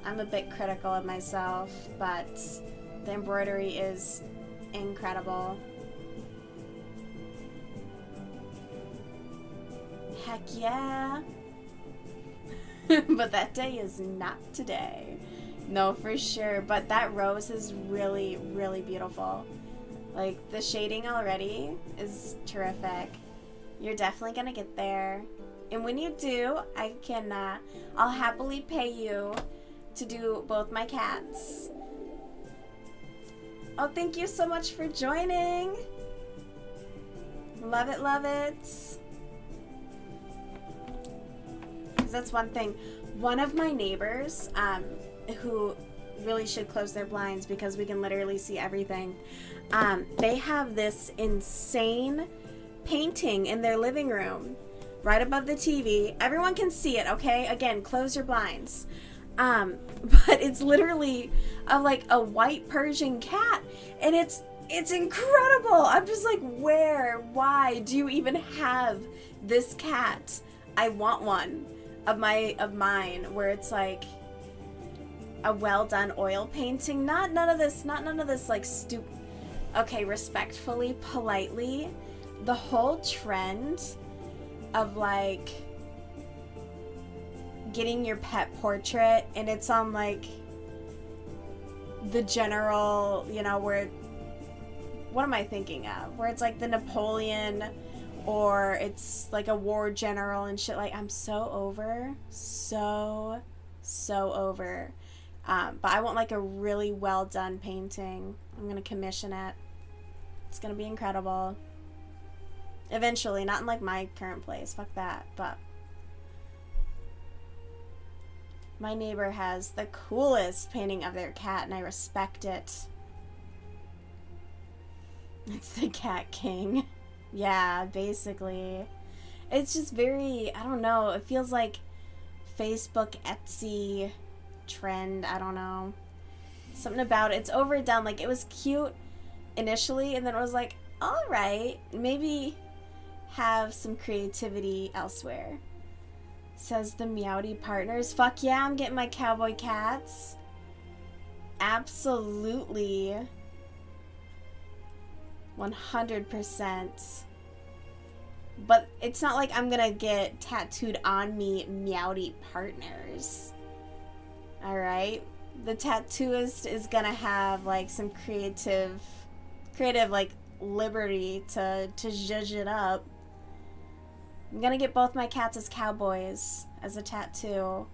I'm a bit critical of myself, but the embroidery is incredible. Heck yeah. But that day is not today. No, for sure. But that rose is really, really beautiful. Like, the shading already is terrific. You're definitely gonna get there. And when you do, I'll happily pay you to do both my cats. Oh, thank you so much for joining. Love it, love it. 'Cause that's one thing. One of my neighbors, who really should close their blinds because we can literally see everything. They have this insane painting in their living room right above the TV. Everyone can see it, okay? Again, close your blinds. But it's literally of like a white Persian cat, and it's incredible. I'm just like, why do you even have this cat? I want one of mine where it's like a well done oil painting. None of this like stupid. Okay, respectfully, politely, the whole trend of like getting your pet portrait and it's on like the general, where, what am I thinking of? Where it's like the Napoleon, or it's like a war general and shit. Like, I'm so over. But I want like a really well done painting. I'm gonna commission it. It's gonna be incredible. Eventually, not in like my current place. Fuck that. But my neighbor has the coolest painting of their cat, and I respect it. It's the Cat King. Yeah, basically. It's just very, I don't know, it feels like Facebook, Etsy trend, I don't know. Something about it. It's overdone. Like, it was cute initially, and then it was like, alright, maybe have some creativity elsewhere. Says the Meowdy Partners. Fuck yeah, I'm getting my cowboy cats. Absolutely. 100%. But it's not like I'm gonna get tattooed on me Meowdy Partners. Alright? The tattooist is gonna have like some creative like liberty to zhuzh it up. I'm gonna get both my cats as cowboys as a tattoo.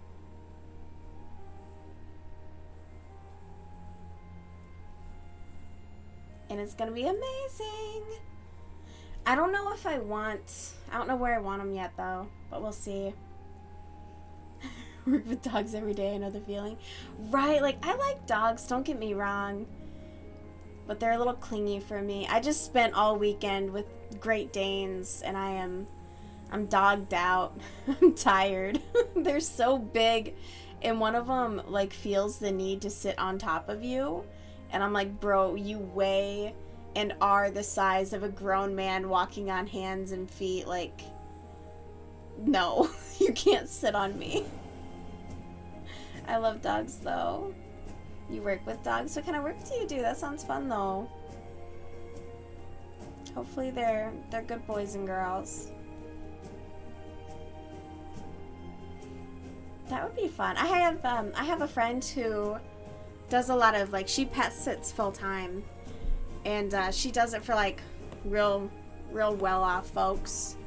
And it's gonna be amazing. I don't know if I don't know where I want them yet though, but we'll see. Work with dogs every day, I know the feeling. Right, like I like dogs, don't get me wrong. But they're a little clingy for me. I just spent all weekend with Great Danes and I'm dogged out. I'm tired. They're so big, and one of them like feels the need to sit on top of you, and I'm like, bro, you weigh and are the size of a grown man walking on hands and feet. Like, no, you can't sit on me. I love dogs though. You work with dogs? What kind of work do you do? That sounds fun though. Hopefully they're good boys and girls. That would be fun. I have a friend who does a lot of like, she pet sits full time, and she does it for like real well off folks.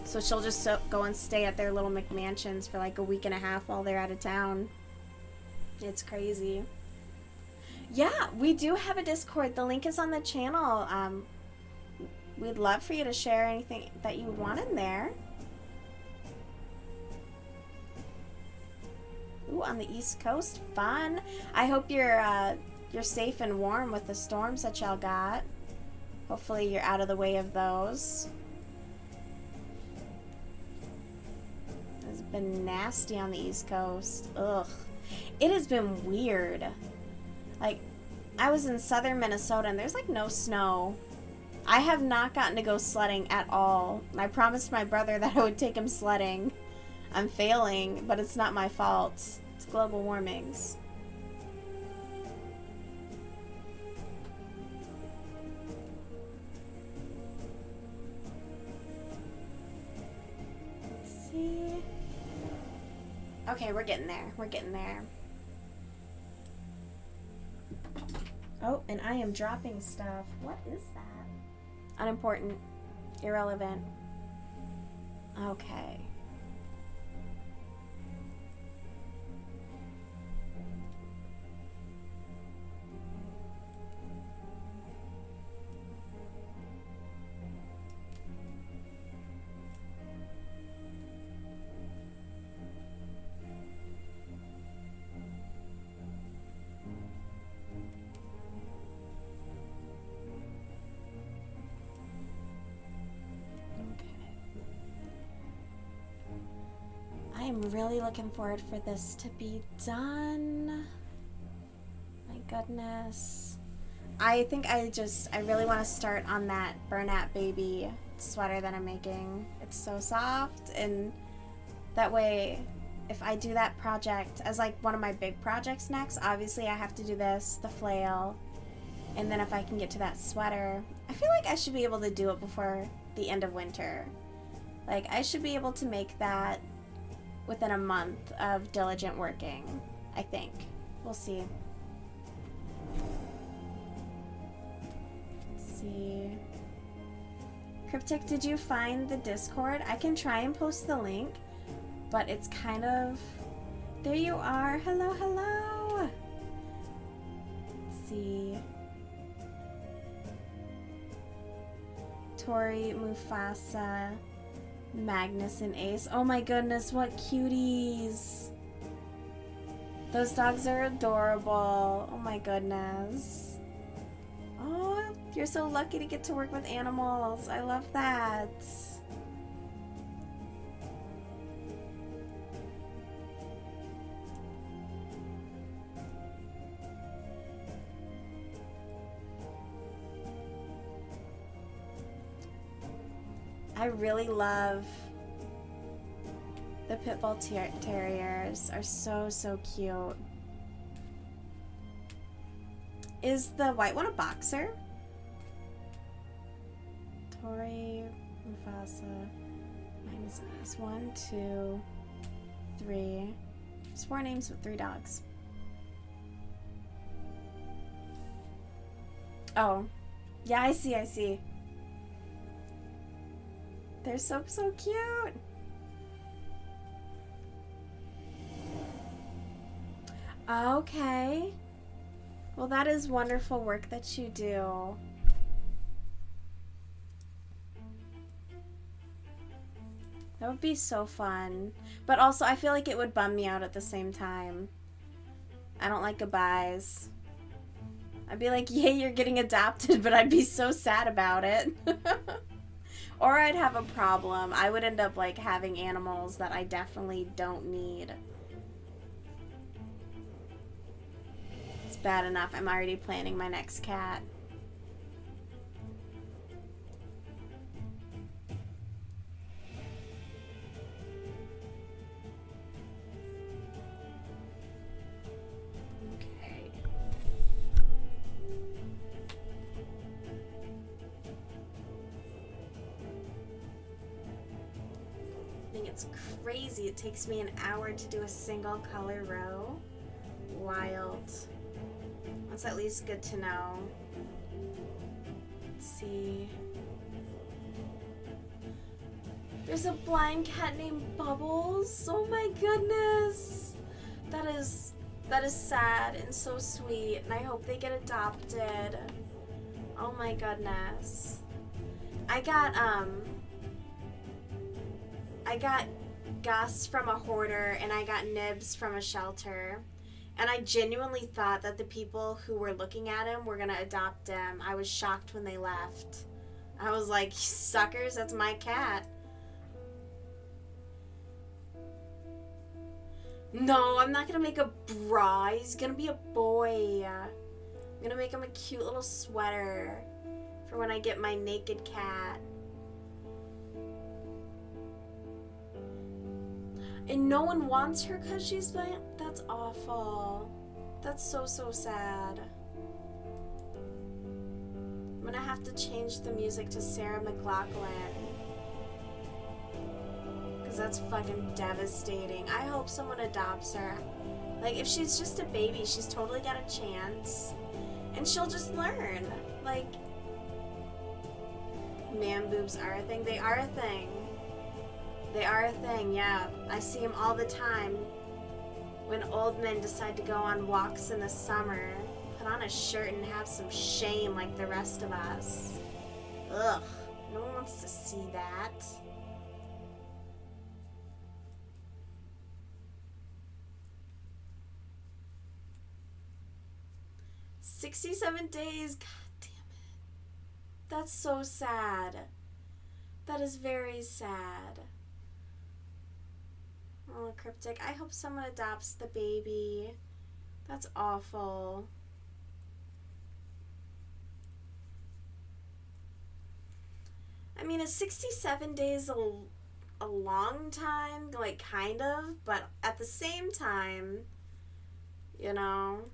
So she'll just go and stay at their little McMansions for like a week and a half while they're out of town. It's crazy. Yeah, we do have a Discord. The link is on the channel. We'd love for you to share anything that you would want in there. Ooh, on the East Coast, fun. I hope you're safe and warm with the storms that y'all got. Hopefully you're out of the way of those. It's been nasty on the East Coast. Ugh. It has been weird. Like, I was in southern Minnesota and there's like no snow. I have not gotten to go sledding at all. I promised my brother that I would take him sledding. I'm failing, but it's not my fault. It's global warming's. Let's see. Okay, we're getting there. We're getting there. Oh, and I am dropping stuff. What is that? Unimportant. Irrelevant. Okay. I'm really looking forward for this to be done. My goodness. I think I really want to start on that Bernat Baby sweater that I'm making. It's so soft, and that way if I do that project as like one of my big projects next, obviously I have to do this, the flail, and then if I can get to that sweater, I feel like I should be able to do it before the end of winter. Like, I should be able to make that within a month of diligent working, I think. We'll see. Let's see. Cryptic, did you find the Discord? I can try and post the link, but it's kind of... There you are. Hello, hello. Let's see. Tori, Mufasa, Magnus, and Ace. Oh my goodness, what cuties. Those dogs are adorable. Oh my goodness. Oh, you're so lucky to get to work with animals. I love that. I really love the pit bull terriers. Are so, so cute. Is the white one a boxer? Tori, Mufasa, minus names. 1, 2, 3. There's 4 names with 3 dogs. Oh. Yeah, I see. They're so, so cute. Okay. Well, that is wonderful work that you do. That would be so fun. But also, I feel like it would bum me out at the same time. I don't like goodbyes. I'd be like, yay, you're getting adopted, but I'd be so sad about it. Or I'd have a problem. I would end up, like, having animals that I definitely don't need. It's bad enough. I'm already planning my next cat. It's crazy. It takes me an hour to do a single color row. Wild. That's at least good to know. Let's see. There's a blind cat named Bubbles. Oh my goodness. That is sad and so sweet, and I hope they get adopted. Oh my goodness. I got Gus from a hoarder, and I got Nibs from a shelter. And I genuinely thought that the people who were looking at him were gonna adopt him. I was shocked when they left. I was like, suckers, that's my cat. No, I'm not gonna make a bra. He's gonna be a boy. I'm gonna make him a cute little sweater for when I get my naked cat. And no one wants her because she's blind? That's awful. That's so, so sad. I'm gonna have to change the music to Sarah McLachlan. Because that's fucking devastating. I hope someone adopts her. Like, if she's just a baby, she's totally got a chance. And she'll just learn. Like, man boobs are a thing. They are a thing. They are a thing, yeah. I see them all the time. When old men decide to go on walks in the summer, put on a shirt and have some shame like the rest of us. Ugh, no one wants to see that. "67 days, god damn it. That's so sad. That is very sad. Oh, Cryptic, I hope someone adopts the baby. That's awful. I mean, is 67 days a long time? Like, kind of, but at the same time, you know,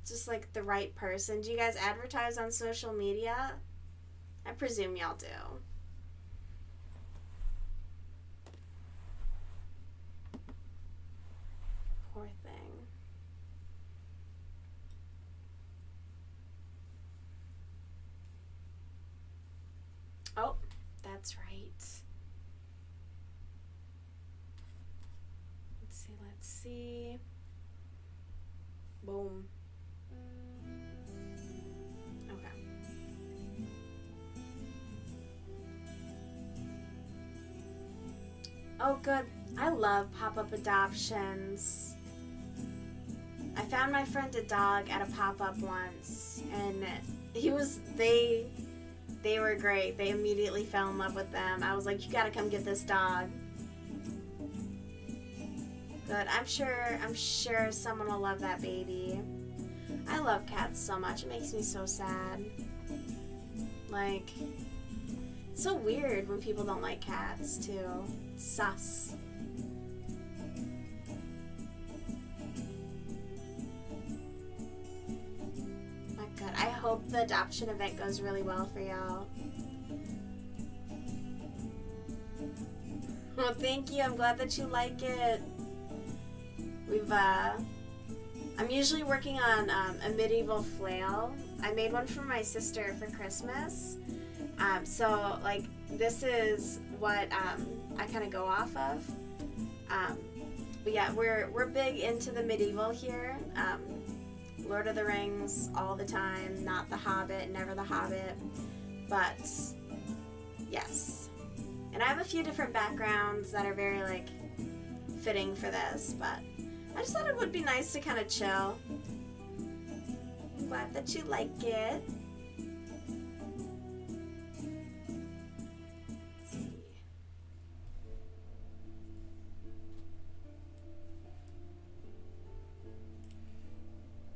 just like the right person. Do you guys advertise on social media? I presume y'all do. Poor thing. Oh, that's right. Let's see. Boom. Okay. Oh, good. I love pop-up adoptions. I found my friend a dog at a pop-up once, and they were great. They immediately fell in love with them. I was like, you gotta come get this dog. Good. I'm sure someone will love that baby. I love cats so much. It makes me so sad. Like, it's so weird when people don't like cats, too. Sus. My God, I hope the adoption event goes really well for y'all. Well, thank you. I'm glad that you like it. I'm usually working on a medieval flail. I made one for my sister for Christmas. So, like, this is what I kind of go off of. But yeah, we're big into the medieval here. Lord of the Rings all the time. Not The Hobbit, never The Hobbit. But, yes. And I have a few different backgrounds that are very, like, fitting for this, but I just thought it would be nice to kind of chill. I'm glad that you like it. Let's see.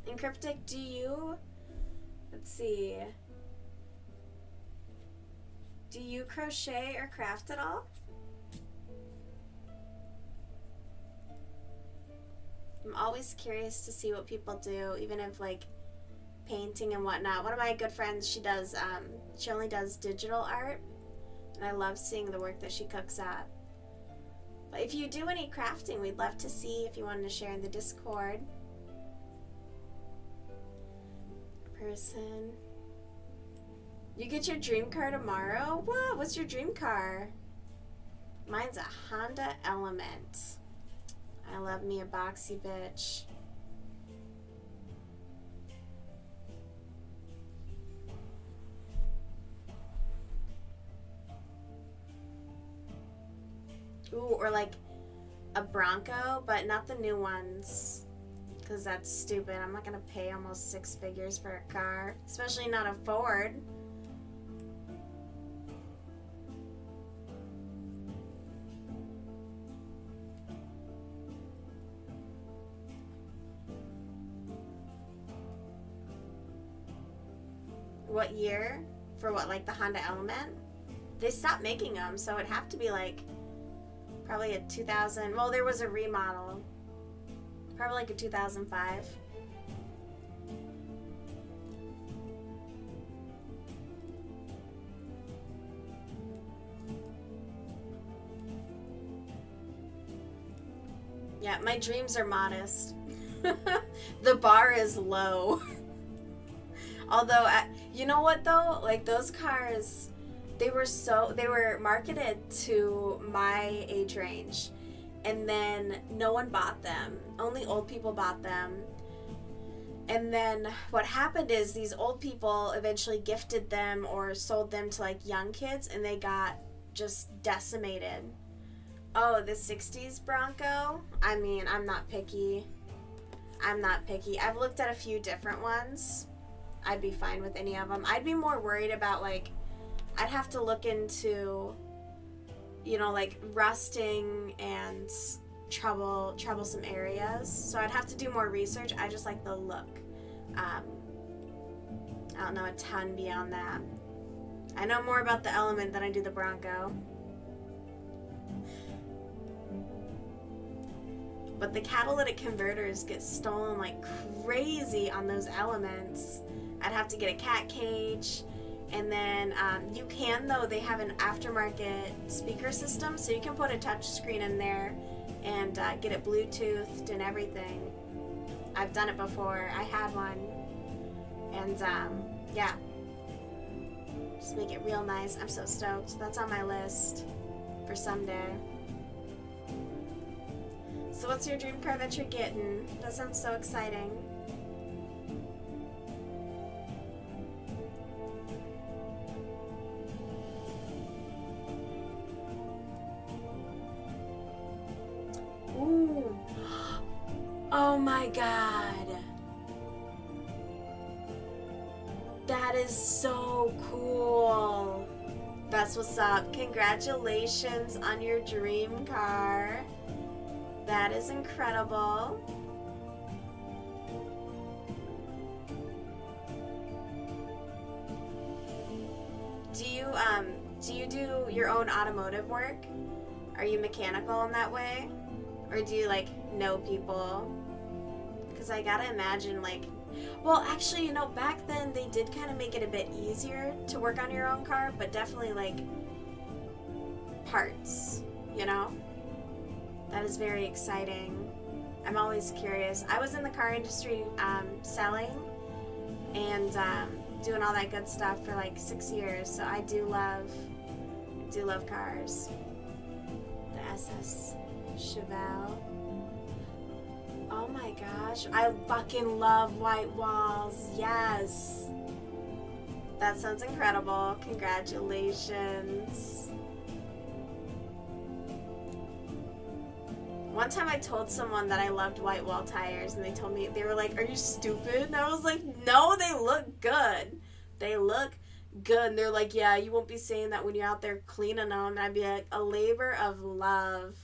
And Cryptic, do you, let's see, do you crochet or craft at all? I'm always curious to see what people do, even if, like, painting and whatnot. One of my good friends, she only does digital art, and I love seeing the work that she cooks at. But if you do any crafting, we'd love to see if you wanted to share in the Discord. Person. You get your dream car tomorrow? What? What's your dream car? Mine's a Honda Element. I love me a boxy bitch. Ooh, or like a Bronco, but not the new ones, because that's stupid. I'm not gonna pay almost 6 figures for a car, especially not a Ford. What year? For what, like the Honda Element? They stopped making them, so it'd have to be like probably a 2000. Well, there was a remodel. Probably like a 2005. Yeah, my dreams are modest. The bar is low. Although, you know what though? Like, those cars, they were marketed to my age range, and then no one bought them. Only old people bought them. And then what happened is these old people eventually gifted them or sold them to, like, young kids, and they got just decimated. Oh, the 60s Bronco? I mean, I'm not picky. I've looked at a few different ones. I'd be fine with any of them. I'd be more worried about, like, I'd have to look into, you know, like, rusting and troublesome areas. So I'd have to do more research. I just like the look. I don't know a ton beyond that. I know more about the Element than I do the Bronco. But the catalytic converters get stolen like crazy on those Elements. I'd have to get a cat cage. And then you can, though, they have an aftermarket speaker system, so you can put a touch screen in there and get it Bluetoothed and everything. I've done it before. I had one. And yeah. Just make it real nice. I'm so stoked. That's on my list for someday. So what's your dream car that you're getting? That sounds so exciting. Ooh. Oh my God. That is so cool. That's what's up. Congratulations on your dream car. That is incredible. do you do your own automotive work? Are you mechanical in that way? Or do you, like, know people? Because I gotta imagine, like... Well, actually, you know, back then they did kind of make it a bit easier to work on your own car, but definitely, like, parts, you know? That is very exciting. I'm always curious. I was in the car industry selling and doing all that good stuff for like 6 years, so I do love cars. The SS Chevelle. Oh my gosh, I fucking love white walls. Yes. That sounds incredible. Congratulations. One time I told someone that I loved white wall tires, and they were like, "Are you stupid?" And I was like, "No, they look good. They look good." And they're like, "Yeah, you won't be saying that when you're out there cleaning them." And I'd be like, "A labor of love."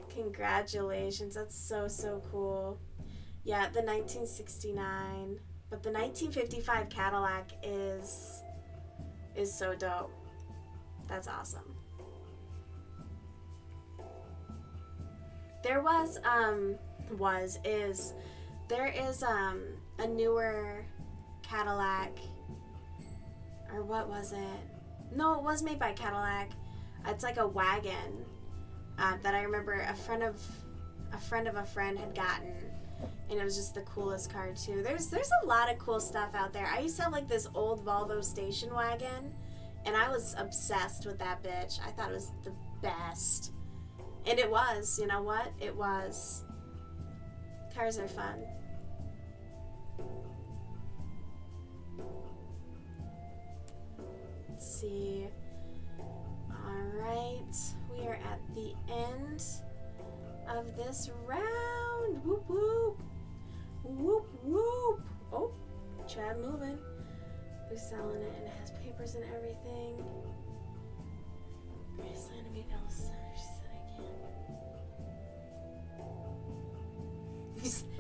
Congratulations. That's so, so cool. Yeah, the 1969. But the 1955 Cadillac is so dope. That's awesome. There is a newer Cadillac, or what was it? No, it was made by Cadillac. It's like a wagon that I remember a friend of a friend had gotten, and it was just the coolest car too. There's a lot of cool stuff out there. I used to have like this old Volvo station wagon, and I was obsessed with that bitch. I thought it was the best. And it was, you know what? It was. Cars are fun. Let's see. Alright. We are at the end of this round. Whoop whoop. Whoop whoop. Oh, Chad moving. Who's selling it, and it has papers and everything. Graceland and else.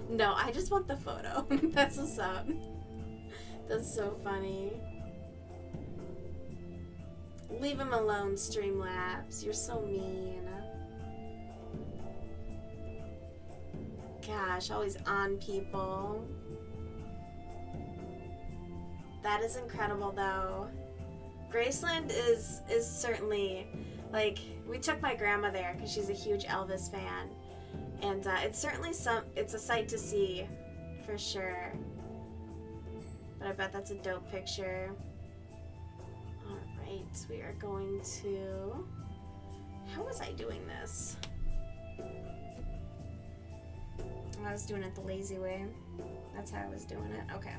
No, I just want the photo. That's what's up. That's so funny. Leave him alone, Streamlabs. You're so mean. Gosh, always on people. That is incredible, though. Graceland is certainly, like, we took my grandma there because she's a huge Elvis fan. And it's certainly it's a sight to see, for sure. But I bet that's a dope picture. Alright, we are going to... How was I doing this? I was doing it the lazy way. That's how I was doing it. Okay.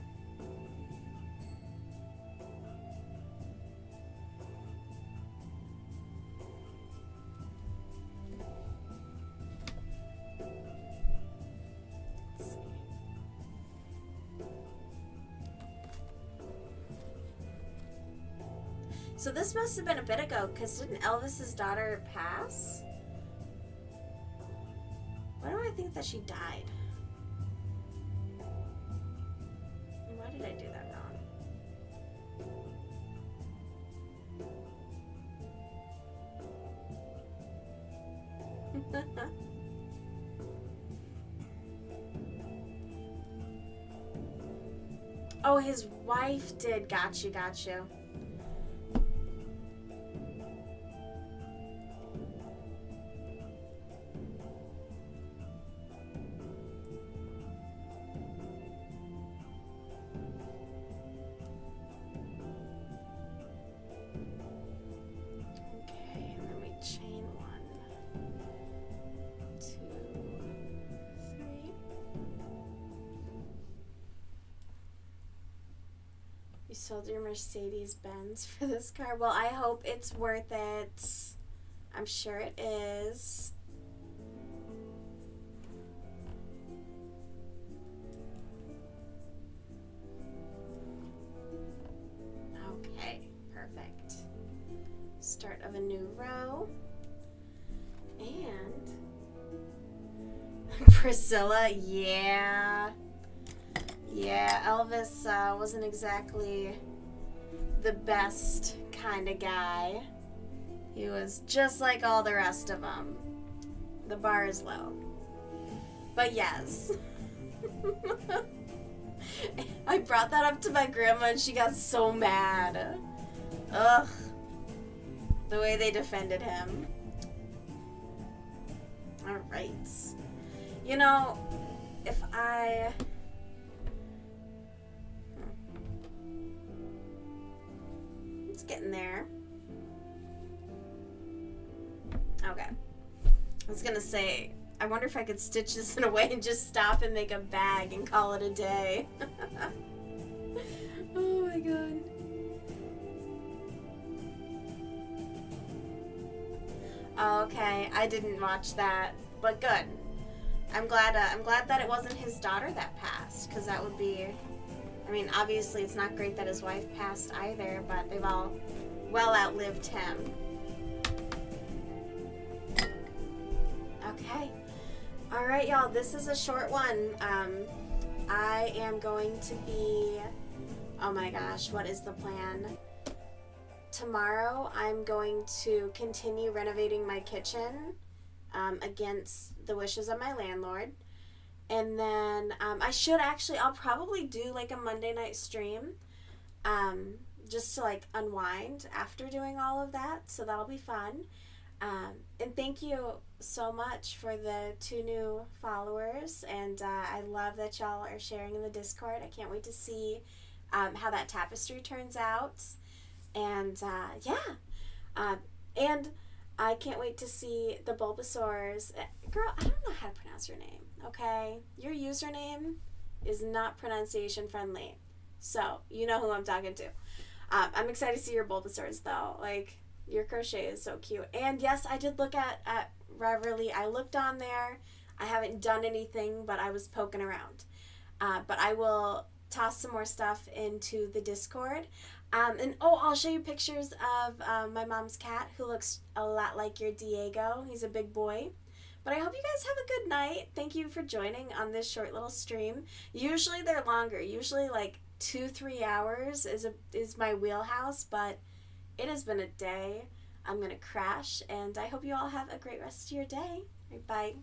So this must have been a bit ago, because didn't Elvis's daughter pass? Why do I think that she died? Why did I do that wrong? Oh, his wife did. Got you. Sold your Mercedes-Benz for this car. Well, I hope it's worth it. I'm sure it is. Okay, perfect. Start of a new row. And Priscilla, yeah, Elvis wasn't exactly the best kind of guy. He was just like all the rest of them. The bar is low. But yes. I brought that up to my grandma and she got so mad. Ugh. The way they defended him. Alright. You know, if I... It's getting there. Okay. I was gonna say, I wonder if I could stitch this in a way and just stop and make a bag and call it a day. Oh my god. Okay, I didn't watch that, but good. I'm glad that it wasn't his daughter that passed, because that would be, I mean, obviously it's not great that his wife passed either, but they've all well outlived him. Okay. All right, y'all, this is a short one. I am going to be, oh my gosh, what is the plan? Tomorrow I'm going to continue renovating my kitchen against the wishes of my landlord. And then I'll probably do like a Monday night stream just to like unwind after doing all of that. So that'll be fun. And thank you so much for the 2 new followers. And I love that y'all are sharing in the Discord. I can't wait to see how that tapestry turns out. And and I can't wait to see the Bulbasaurs. Girl, I don't know how to pronounce your name, okay? Your username is not pronunciation friendly. So, you know who I'm talking to. I'm excited to see your Bulbasaurs, though. Like, your crochet is so cute. And yes, I did look at Reverly. I looked on there. I haven't done anything, but I was poking around. But I will toss some more stuff into the Discord. I'll show you pictures of my mom's cat, who looks a lot like your Diego. He's a big boy. But I hope you guys have a good night. Thank you for joining on this short little stream. Usually they're longer. Usually like 2-3 hours is my wheelhouse, but it has been a day. I'm going to crash, and I hope you all have a great rest of your day. Bye.